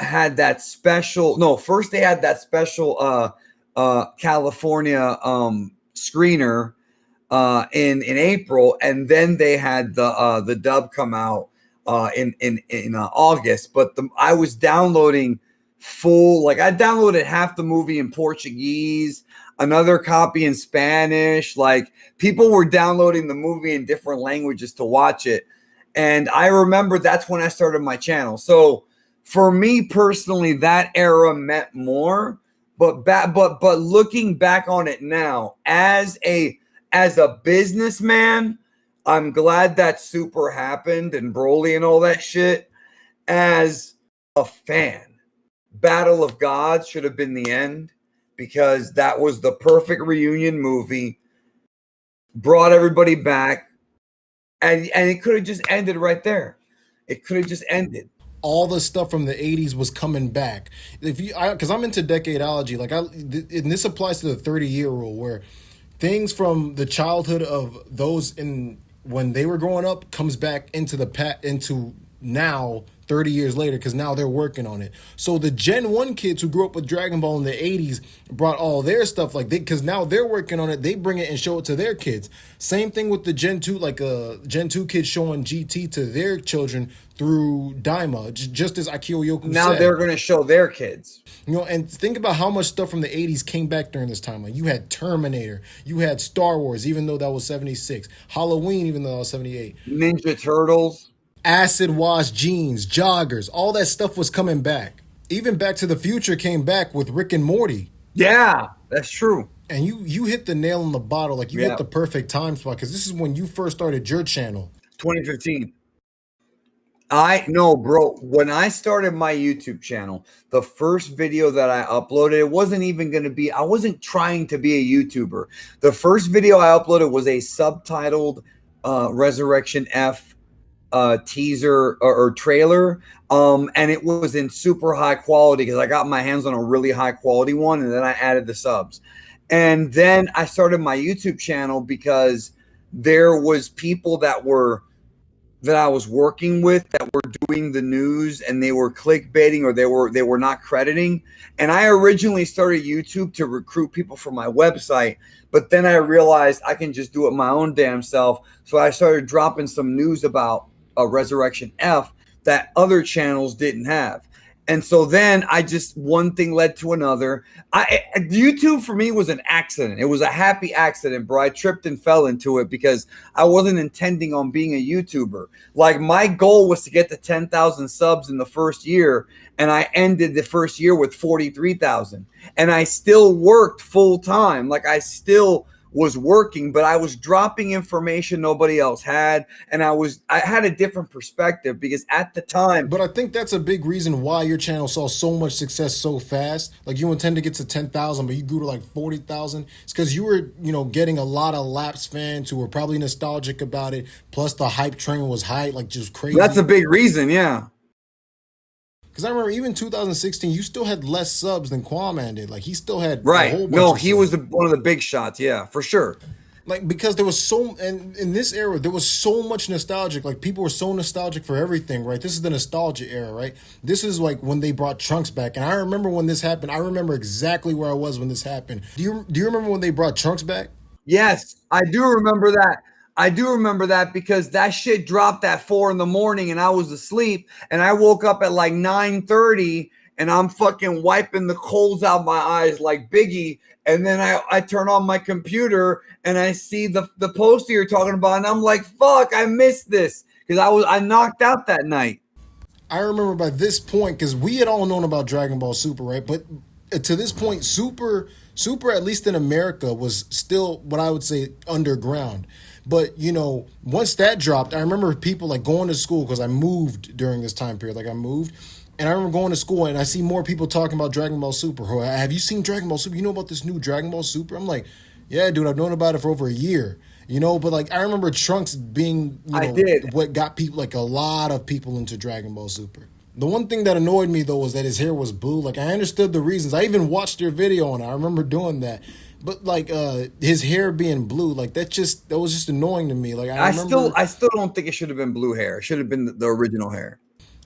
had that special. No, first they had that special California screener in April, and then they had the dub come out in August. But I was downloading full, like I downloaded half the movie in Portuguese, another copy in Spanish. Like people were downloading the movie in different languages to watch it. And I remember that's when I started my channel. So for me personally, that era meant more. But looking back on it now, as a businessman, I'm glad that Super happened and Broly and all that shit. As a fan, Battle of Gods should have been the end, because that was the perfect reunion movie, brought everybody back, and it could have just ended right there. It could have just ended. All the stuff from the 80s was coming back. Because I'm into decadeology, and this applies to the 30-year rule, where things from the childhood of those when they were growing up comes back into now 30 years later, because now they're working on it. So the Gen 1 kids who grew up with Dragon Ball in the 80s brought all their stuff, because now they're working on it. They bring it and show it to their kids. Same thing with the Gen 2, Gen 2 kids showing GT to their children through Daima, just as Akio Yoku said. Now they're going to show their kids. And think about how much stuff from the 80s came back during this time. Like you had Terminator, you had Star Wars, even though that was 76, Halloween, even though that was 78, Ninja Turtles, acid wash jeans, joggers, all that stuff was coming back. Even Back to the Future came back with Rick and Morty. Yeah, that's true. And you hit the nail on the bottle. Like you hit the perfect time spot, because this is when you first started your channel. 2015. I know, bro. When I started my YouTube channel, the first video that I uploaded, it wasn't even going to be, I wasn't trying to be a YouTuber. The first video I uploaded was a subtitled Resurrection F teaser or trailer. And it was in super high quality because I got my hands on a really high quality one, and then I added the subs. And then I started my YouTube channel because there was people that that I was working with that were doing the news and they were clickbaiting or they were not crediting. And I originally started YouTube to recruit people for my website, but then I realized I can just do it my own damn self. So I started dropping some news about Resurrection F that other channels didn't have. And so then I just one thing led to another. YouTube for me was an accident. It was a happy accident, bro. I tripped and fell into it because I wasn't intending on being a YouTuber. Like my goal was to get to 10,000 subs in the first year, and I ended the first year with 43,000. And I still worked full time. Like I still was working, but I was dropping information nobody else had, and I had a different perspective because at the time. But I think that's a big reason why your channel saw so much success so fast. Like you intend to get to 10,000, but you grew to like 40,000. It's because you were, getting a lot of Lapsed fans who were probably nostalgic about it. Plus the hype train was high, like just crazy. That's a big reason, yeah. Because I remember even 2016, you still had less subs than Quaman did. Like he still had a Right. whole bunch No, of he subs. was one of the big shots, yeah, for sure. Like because there was so, and in this era there was so much nostalgic. Like people were so nostalgic for everything, right? This is the nostalgia era, right? This is like when they brought Trunks back, and I remember when this happened. I remember exactly where I was when this happened. Do you remember when they brought Trunks back? Yes, I do remember that. I do remember that because that shit dropped at 4 in the morning and I was asleep, and I woke up at like 9:30 and I'm fucking wiping the coals out my eyes like Biggie. And then I turn on my computer and I see the poster you're talking about, and I'm like, fuck, I missed this because I knocked out that night. I remember by this point because we had all known about Dragon Ball Super, right? But to this point, Super, at least in America, was still what I would say underground. But once that dropped, I remember people like going to school because I moved during this time period. Like I moved, and I remember going to school and I see more people talking about Dragon Ball Super. Have you seen Dragon Ball Super? You know about this new Dragon Ball Super? I'm like, yeah, dude, I've known about it for over a year. But like I remember Trunks being, I did. what got people, like a lot of people into Dragon Ball Super. The one thing that annoyed me though was that his hair was blue. Like I understood the reasons. I even watched your video on it. I remember doing that. But like his hair being blue, like that was just annoying to me. Like I still don't think it should have been blue hair. It should have been the original hair.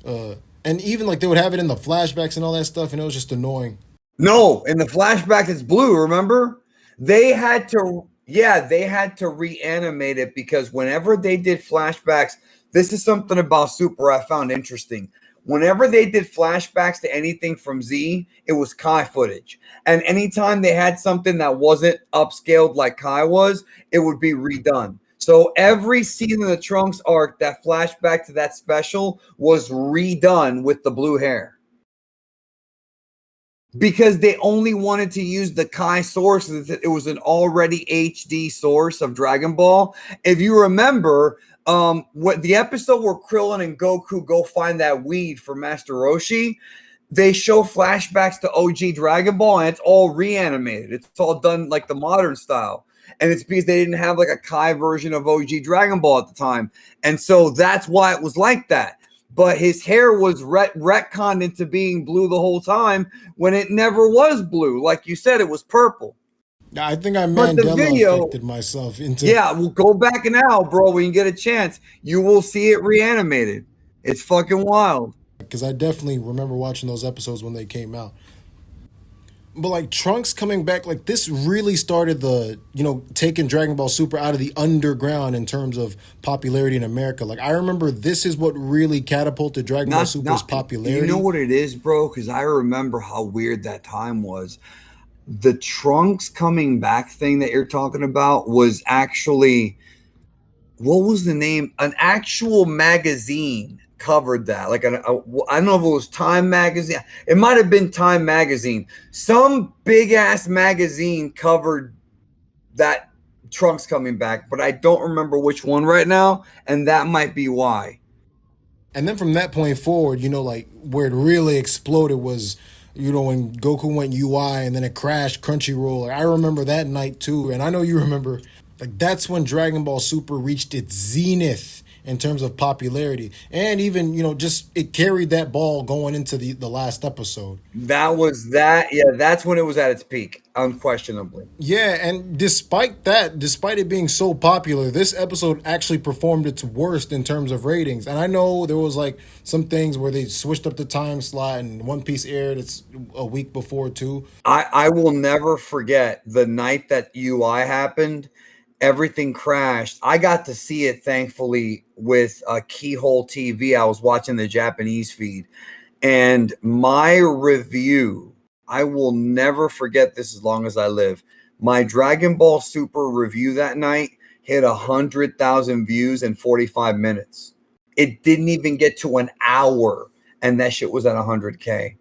And even like they would have it in the flashbacks and all that stuff, and it was just annoying. No, in the flashback it's blue, remember? They had to reanimate it because whenever they did flashbacks, this is something about Super I found interesting. Whenever they did flashbacks to anything from Z, it was Kai footage. And anytime they had something that wasn't upscaled like Kai was, it would be redone. So every scene in the Trunks arc that flashback to that special was redone with the blue hair. Because they only wanted to use the Kai source. It was an already HD source of Dragon Ball. If you remember, what the episode where Krillin and Goku go find that weed for Master Roshi, they show flashbacks to OG Dragon Ball, and it's all reanimated. It's all done like the modern style. And it's because they didn't have like a Kai version of OG Dragon Ball at the time. And so that's why it was like that. But his hair was retconned into being blue the whole time when it never was blue. Like you said, it was purple. I think I Mandela affected myself into. Yeah, well, go back now, bro. When you get a chance, you will see it reanimated. It's fucking wild. Because I definitely remember watching those episodes when they came out. But like Trunks coming back, like this really started the, taking Dragon Ball Super out of the underground in terms of popularity in America. Like I remember this is what really catapulted Dragon Ball Super's popularity. You know what it is, bro? Because I remember how weird that time was. The Trunks coming back thing that you're talking about was actually, what was the name? An actual magazine covered that. Like, I don't know if it was Time Magazine. It might have been Time Magazine. Some big-ass magazine covered that Trunks coming back, but I don't remember which one right now, and that might be why. And then from that point forward, like, where it really exploded was, when Goku went UI and then it crashed Crunchyroll. Like, I remember that night, too, and I know you remember. Like, that's when Dragon Ball Super reached its zenith in terms of popularity, and even just it carried that ball going into the last episode. Yeah, that's when it was at its peak, unquestionably. Yeah, and despite it being so popular, this episode actually performed its worst in terms of ratings. And I know there was like some things where they switched up the time slot, and One Piece aired it's a week before too. I will never forget the night that UI happened. Everything crashed. I got to see it, thankfully, with a Keyhole TV. I was watching the Japanese feed. And my review, I will never forget this as long as I live. My Dragon Ball Super review that night hit 100,000 views in 45 minutes. It didn't even get to an hour, and that shit was at 100K.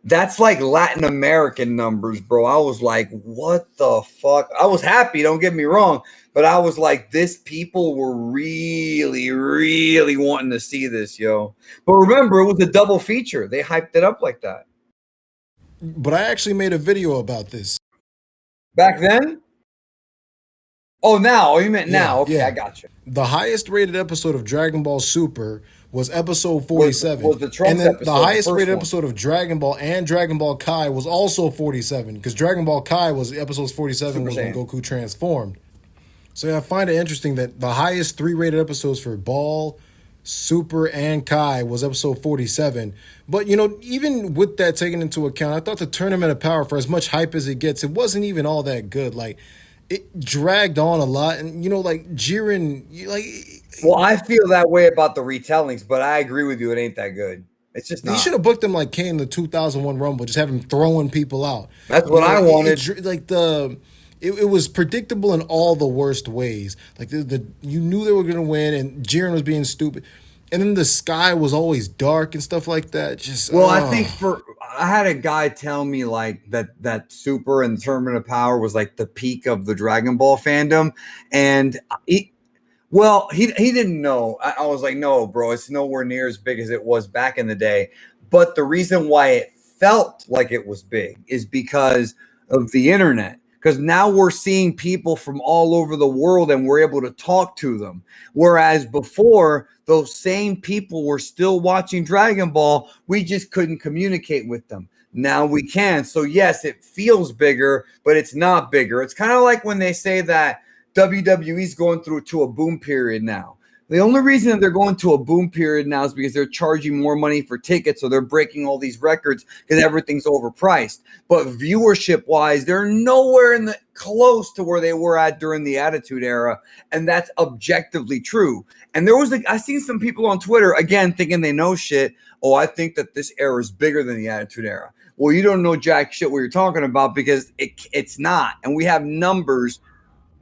That's like Latin American numbers, bro. I was like, what the fuck? I was happy, don't get me wrong, but I was like, this people were really, really wanting to see this, yo. But remember, it was a double feature. They hyped it up like that. But I actually made a video about this. Back then? Oh, now. Oh, you meant now. Yeah, Okay, yeah. I got you. The highest rated episode of Dragon Ball Super was episode 47. Was the Trunks and then episode, the highest the first rated one. episode of Dragon Ball and Dragon Ball Kai was also 47, because Dragon Ball Kai was episode 47 Super was when Saiyan. Goku transformed. So yeah, I find it interesting that the highest 3 rated episodes for Ball, Super, and Kai was episode 47. But even with that taken into account, I thought the Tournament of Power, for as much hype as it gets, it wasn't even all that good. Like, it dragged on a lot, and like Jiren, Well, I feel that way about the retellings, but I agree with you. It ain't that good. It's just they not. should have booked him like Kane in the 2001 Rumble, just have him throwing people out. That's what I wanted. It was predictable in all the worst ways. Like you knew they were gonna win, and Jiren was being stupid, and then the sky was always dark and stuff like that. I think I had a guy tell me like that Super and Tournament of Power was like the peak of the Dragon Ball fandom, and he didn't know. I was like, no, bro, it's nowhere near as big as it was back in the day. But the reason why it felt like it was big is because of the internet. Because now we're seeing people from all over the world and we're able to talk to them. Whereas before, those same people were still watching Dragon Ball. We just couldn't communicate with them. Now we can. So yes, it feels bigger, but it's not bigger. It's kind of like when they say that WWE's going through to a boom period now. The only reason that they're going to a boom period now is because they're charging more money for tickets, so they're breaking all these records because everything's overpriced. But viewership-wise, they're nowhere close to where they were at during the Attitude Era, and that's objectively true. And I seen some people on Twitter, again, thinking they know shit. Oh, I think that this era is bigger than the Attitude Era. Well, you don't know jack shit what you're talking about, because it's not. And we have numbers.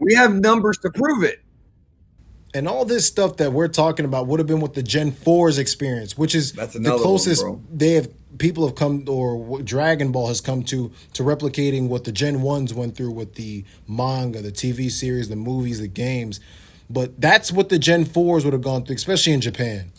We have numbers to prove it. And all this stuff that we're talking about would have been with the Gen 4's experience, which is the closest people have come, or what Dragon Ball has come to replicating what the Gen 1s went through with the manga, the TV series, the movies, the games. But that's what the Gen 4s would have gone through, especially in Japan.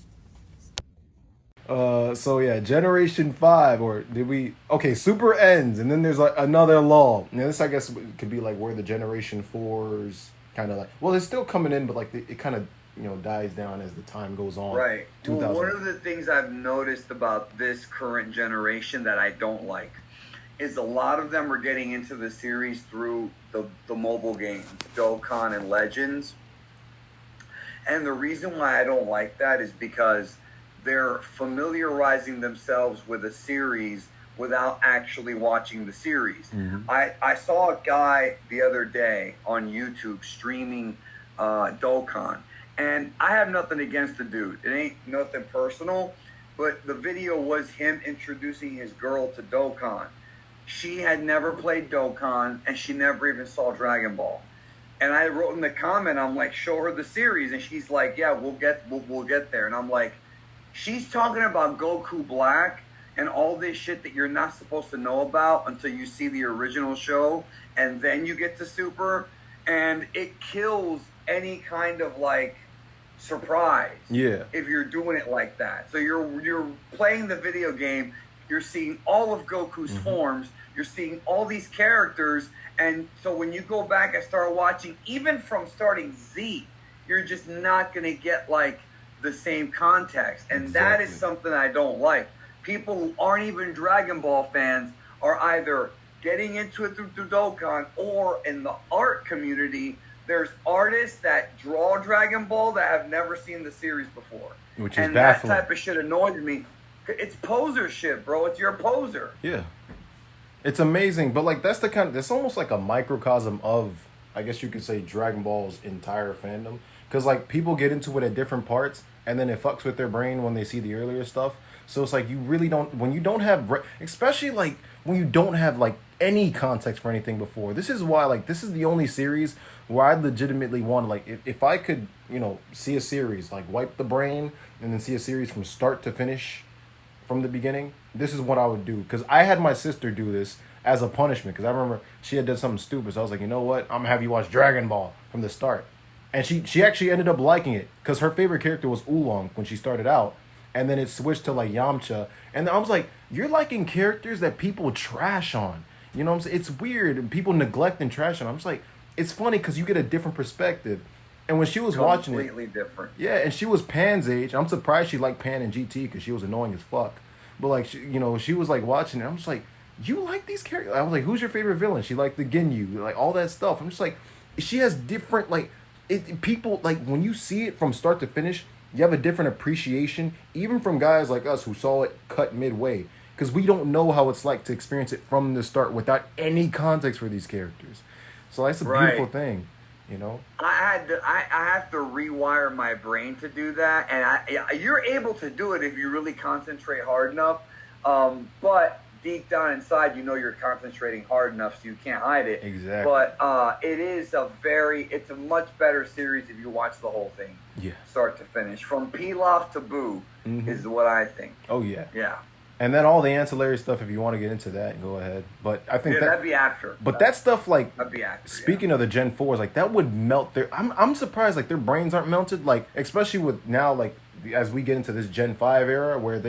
So yeah, Generation 5, or did we... Okay, Super ends, and then there's like another lull. Now this, I guess, could be like where the Generation 4s... kind of like, well, it's still coming in, but like it kind of dies down as the time goes on. Right. Well, one of the things I've noticed about this current generation that I don't like is a lot of them are getting into the series through the mobile games, Dokkan and Legends. And the reason why I don't like that is because they're familiarizing themselves with a series without actually watching the series. Mm-hmm. I saw a guy the other day on YouTube streaming Dokkan, and I have nothing against the dude. It ain't nothing personal, but the video was him introducing his girl to Dokkan. She had never played Dokkan, and she never even saw Dragon Ball. And I wrote in the comment, I'm like, show her the series, and she's like, yeah, we'll get there. And I'm like, she's talking about Goku Black and all this shit that you're not supposed to know about until you see the original show, and then you get to Super, and it kills any kind of like surprise. Yeah. If you're doing it like that. So you're playing the video game, you're seeing all of Goku's forms, you're seeing all these characters, and so when you go back and start watching, even from starting Z, you're just not gonna get like the same context. And that is something I don't like. People who aren't even Dragon Ball fans are either getting into it through Dokkan, or in the art community, there's artists that draw Dragon Ball that have never seen the series before. Which is baffling. That type of shit annoys me. It's poser shit, bro. It's your poser. Yeah. It's amazing, but like that's almost like a microcosm of, I guess you could say, Dragon Ball's entire fandom. Because like people get into it at different parts, and then it fucks with their brain when they see the earlier stuff. So it's like you really don't, when you don't have, especially like when you don't have like any context for anything before. This is why like this is the only series where I legitimately want, like, if I could, you know, see a series, like wipe the brain and then see a series from start to finish from the beginning, this is what I would do. Because I had my sister do this as a punishment, because I remember she had done something stupid. So I was like, you know what, I'm gonna have you watch Dragon Ball from the start. And she actually ended up liking it, because her favorite character was Oolong when she started out, and then it switched to like Yamcha. And I was like, you're liking characters that people trash on. You know what I'm saying? It's weird, and people neglect and trash on. I'm just like, it's funny because you get a different perspective. And when she was watching it, completely different. Yeah, and she was Pan's age. I'm surprised she liked Pan and GT, because she was annoying as fuck. But like, she was like watching it. I'm just like, you like these characters? I was like, who's your favorite villain? She liked the Ginyu, like all that stuff. I'm just like, she has different people, like when you see it from start to finish, you have a different appreciation, even from guys like us who saw it cut midway, because we don't know how it's like to experience it from the start without any context for these characters. So that's a beautiful thing, you know. I have to rewire my brain to do that, and you're able to do it if you really concentrate hard enough. But deep down inside, you know you're concentrating hard enough, so you can't hide it. Exactly. But it's a much better series if you watch the whole thing. Yeah. Start to finish, from Pilaf to Boo, is what I think. Oh yeah. Yeah. And then all the ancillary stuff, if you want to get into that, go ahead. But I think that'd be after. But that stuff, like, that'd be after. Speaking of the Gen 4s, like that would melt their. I'm surprised like their brains aren't melted. Like, especially with now, like as we get into this Gen 5 era where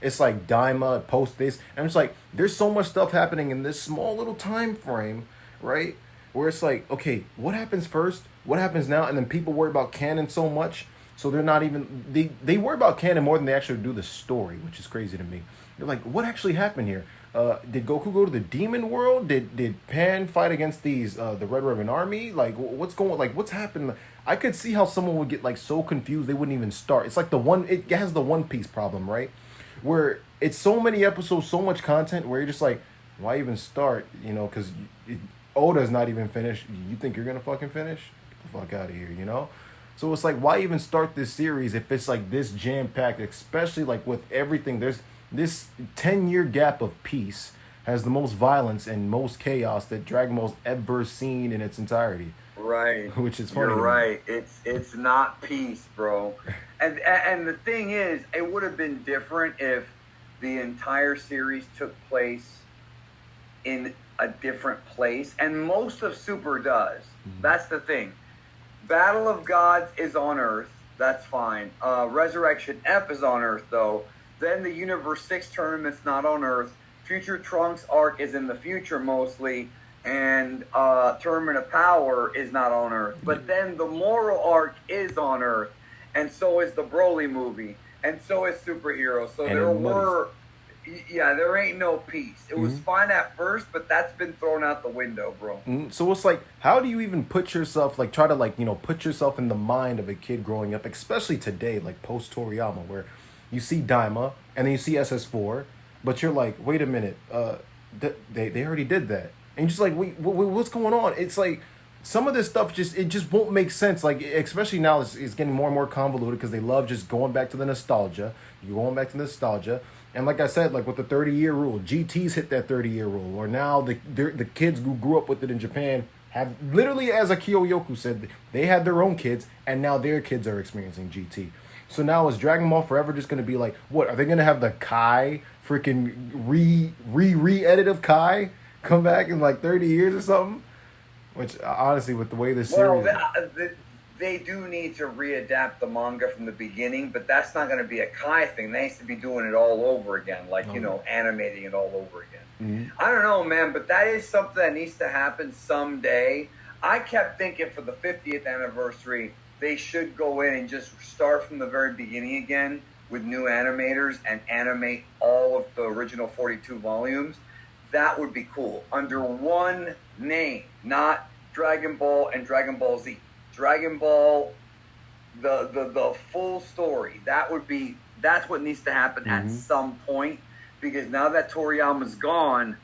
it's like Daima post this, and it's like there's so much stuff happening in this small little time frame, right? Where it's like, okay, what happens first? What happens now? And then people worry about canon so much, so they're not even they worry about canon more than they actually do the story, which is crazy to me. They're like, what actually happened here? Did Goku go to the demon world? Did Pan fight against these the Red Ribbon Army? Like, what's happened? I could see how someone would get like so confused they wouldn't even start. It's like it has the One Piece problem, right? Where it's so many episodes, so much content, where you're just like, why even start? You know, because Oda's not even finished. You think you're gonna fucking finish? Get the fuck out of here, you know? So it's like, why even start this series if it's like this jam-packed, especially like with everything? There's this 10-year gap of peace has the most violence and most chaos that Dragon Ball's ever seen in its entirety. Right. Which is funny. You're right. It's not peace, bro. And the thing is, it would have been different if the entire series took place in a different place. And most of Super does. That's the thing. Battle of Gods is on Earth. That's fine. Resurrection F is on Earth, though. Then the Universe 6 tournament's not on Earth. Future Trunks arc is in the future mostly. And Tournament of Power is not on Earth. But then the Moral arc is on Earth. And so is the Broly movie. And so is Superhero. So there ain't no peace. It was fine at first, but that's been thrown out the window, bro. So it's like, how do you even put yourself, like, try to, like, you know, put yourself in the mind of a kid growing up, especially today, like, post Toriyama, where you see Daima, and then you see SS4, but you're like, wait a minute, they already did that. And you're just like, wait, what's going on? It's like, some of this stuff it just won't make sense. Like, especially now, it's getting more and more convoluted because they love just going back to the nostalgia. You're going back to nostalgia. And like I said, like with the 30-year rule, GT's hit that 30-year rule. Or now the kids who grew up with it in Japan have literally, as Akio Yoku said, they had their own kids, and now their kids are experiencing GT. So now is Dragon Ball Forever just going to be like, what, are they going to have the Kai freaking re-edit of Kai come back in like 30 years or something? Which, honestly, with the way this series... Well, they do need to readapt the manga from the beginning, but that's not going to be a Kai thing. They used to be doing it all over again, like, you know, animating it all over again. I don't know, man, but that is something that needs to happen someday. I kept thinking for the 50th anniversary, they should go in and just start from the very beginning again with new animators and animate all of the original 42 volumes. That would be cool. Under one name, not Dragon Ball and Dragon Ball Z. Dragon Ball, the full story. That's what needs to happen at some point, because now that Toriyama's gone,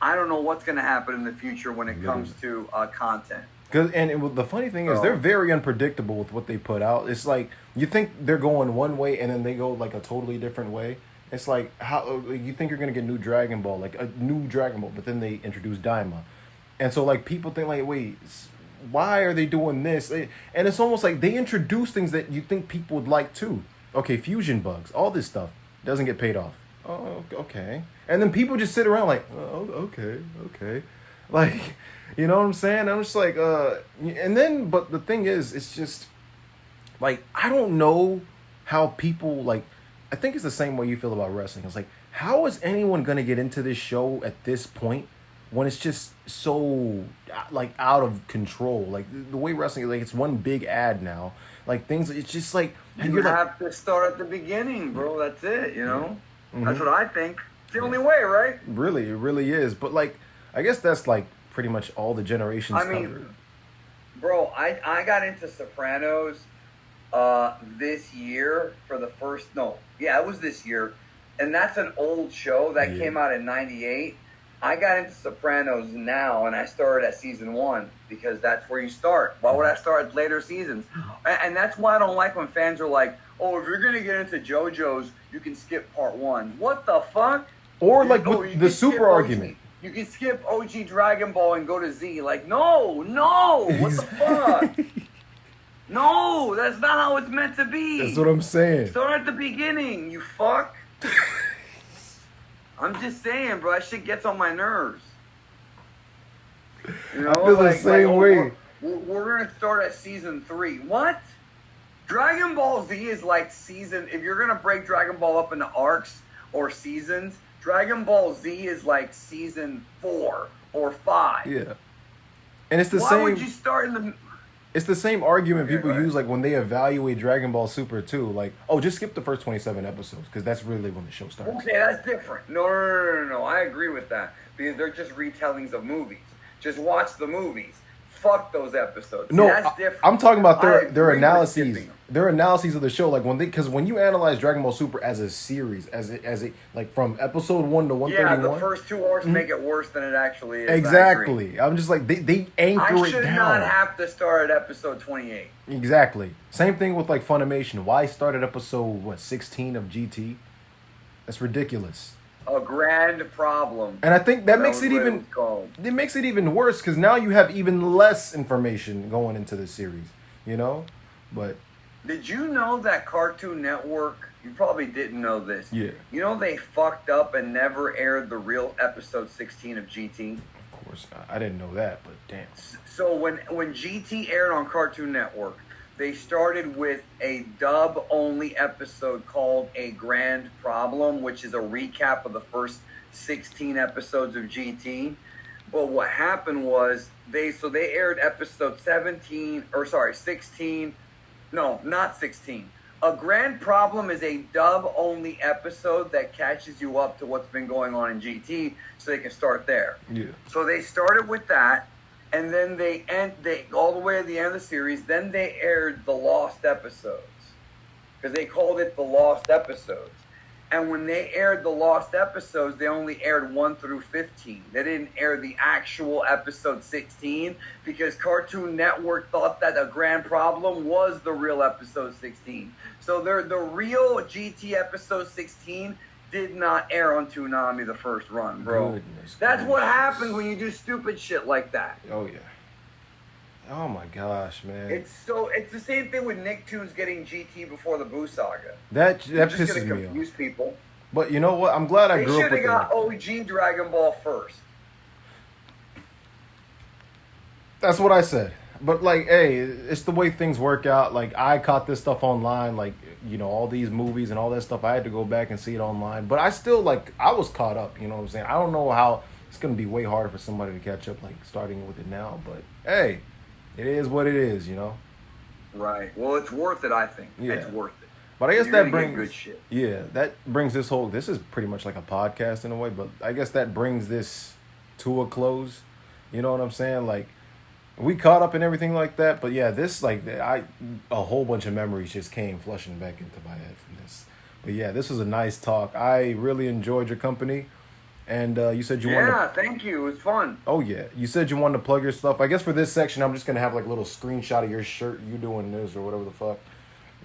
I don't know what's going to happen in the future when it comes to content. The funny thing is, they're very unpredictable with what they put out. It's like, you think they're going one way and then they go like a totally different way. It's like, how you think you're going to get new Dragon Ball, like a new Dragon Ball, but then they introduce Daima. And so like people think like, wait, why are they doing this? And it's almost like they introduce things that you think people would like too. Okay, fusion bugs, all this stuff doesn't get paid off. Oh, okay. And then people just sit around like, oh, okay. Like, you know what I'm saying? I'm just like, and then, but the thing is, it's just, like, I don't know how people, like, I think it's the same way you feel about wrestling. It's like, how is anyone going to get into this show at this point when it's just so, like, out of control? Like, the way wrestling, like, it's one big ad now. Like, things, it's just like... You have to start at the beginning, bro. That's it, you know? That's what I think. It's the only way, right? Really, it really is. But, like, I guess that's, like, pretty much all the generations covered. Bro, I got into Sopranos this year for the first... No, yeah, it was this year. And that's an old show that came out in 98. I got into Sopranos now, and I started at season 1 because that's where you start. Why would I start at later seasons? And that's why I don't like when fans are like, oh, if you're going to get into JoJo's, you can skip part 1. What the fuck? Or like with the super argument. You can skip OG Dragon Ball and go to Z. Like, no, what the fuck? No, that's not how it's meant to be. That's what I'm saying. Start at the beginning, you fuck. I'm just saying, bro, that shit gets on my nerves. You know, I feel the same way. We're going to start at season 3. What? Dragon Ball Z is like season... If you're going to break Dragon Ball up into arcs or seasons, Dragon Ball Z is like season 4 or 5. Yeah. And it's the same... Why would you start in the... It's the same argument people use like when they evaluate Dragon Ball Super too. Like, oh, just skip the first 27 episodes because that's really when the show starts. Okay, that's different. No. I agree with that because they're just retellings of movies. Just watch the movies. Fuck those episodes. No, that's different. I'm talking about their analyses. Their analyses of the show, like because when you analyze Dragon Ball Super as a series, as a like from episode 1 to 131. Yeah, the first 2 arcs make it worse than it actually is. Exactly. I'm just like they anchor it down. I should not have to start at episode 28. Exactly. Same thing with like Funimation. Why start at episode 16 of GT? That's ridiculous. A grand problem. And I think that makes it even worse because now you have even less information going into the series, you know? But did you know that Cartoon Network, you probably didn't know this. Yeah. You know they fucked up and never aired the real episode 16 of GT? Of course, I didn't know that, but damn. So when GT aired on Cartoon Network, they started with a dub-only episode called A Grand Problem, which is a recap of the first 16 episodes of GT. But what happened was they aired episode 16. No, not 16. A Grand Problem is a dub-only episode that catches you up to what's been going on in GT, so they can start there. Yeah. So they started with that. And then they all the way to the end of the series. Then they aired the lost episodes because they called it the lost episodes. And when they aired the lost episodes, they only aired 1 through 15. They didn't air the actual episode 16 because Cartoon Network thought that A Grand Problem was the real episode 16. So the real GT episode 16 did not air on Toonami the first run, bro. That's what happens when you do stupid shit like that. Oh yeah. Oh my gosh, man. It's the same thing with Nicktoons getting GT before the Boo Saga. That pisses me off. Just gonna confuse people. But you know what? I'm glad I grew up with They should have got OG Dragon Ball first. That's what I said. But like, hey, it's the way things work out. Like, I caught this stuff online, like, you know, all these movies and all that stuff. I had to go back and see it online. But I still, like, I was caught up, you know what I'm saying? I don't know how it's going to be way harder for somebody to catch up, like, starting with it now. But, hey, it is what it is, you know? Right. Well, it's worth it. I think. Yeah. It's worth it. But I guess You're that gonna get brings good shit. yeah, that brings this whole. This is pretty much like a podcast in a way, but I guess that brings this to a close. You know what I'm saying? Like we caught up and everything like that, but yeah, this like a whole bunch of memories just came flushing back into my head from this. But yeah, this was a nice talk. I really enjoyed your company, and you said you wanted. Yeah. Thank you. It was fun. Oh yeah, you said you wanted to plug your stuff. I guess for this section, I'm just gonna have like a little screenshot of your shirt, you doing this or whatever the fuck.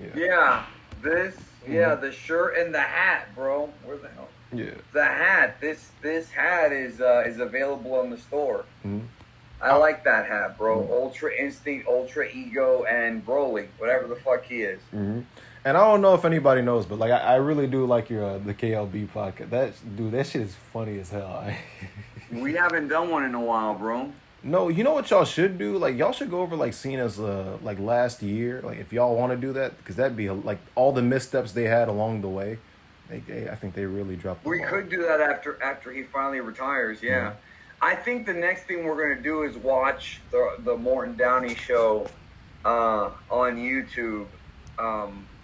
Yeah. Yeah. This. Yeah. The shirt and the hat, bro. Where the hell? Yeah. The hat. This hat is available in the store. Mhm. I like that hat, bro. Ultra Instinct, Ultra Ego, and Broly, whatever the fuck he is. Mm-hmm. And I don't know if anybody knows, but like I really do like your the KLB podcast. That shit is funny as hell. We haven't done one in a while, bro. No, you know what y'all should do? Like y'all should go over like Cena's like last year. Like if y'all want to do that, because that'd be like all the missteps they had along the way. I think they really dropped the We ball. could do that after he finally retires. Yeah. Mhm. I think the next thing we're gonna do is watch the Morton Downey show on YouTube.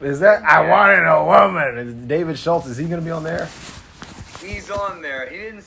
Is that I wanted a woman? Is David Schultz? Is he gonna be on there? He's on there. He didn't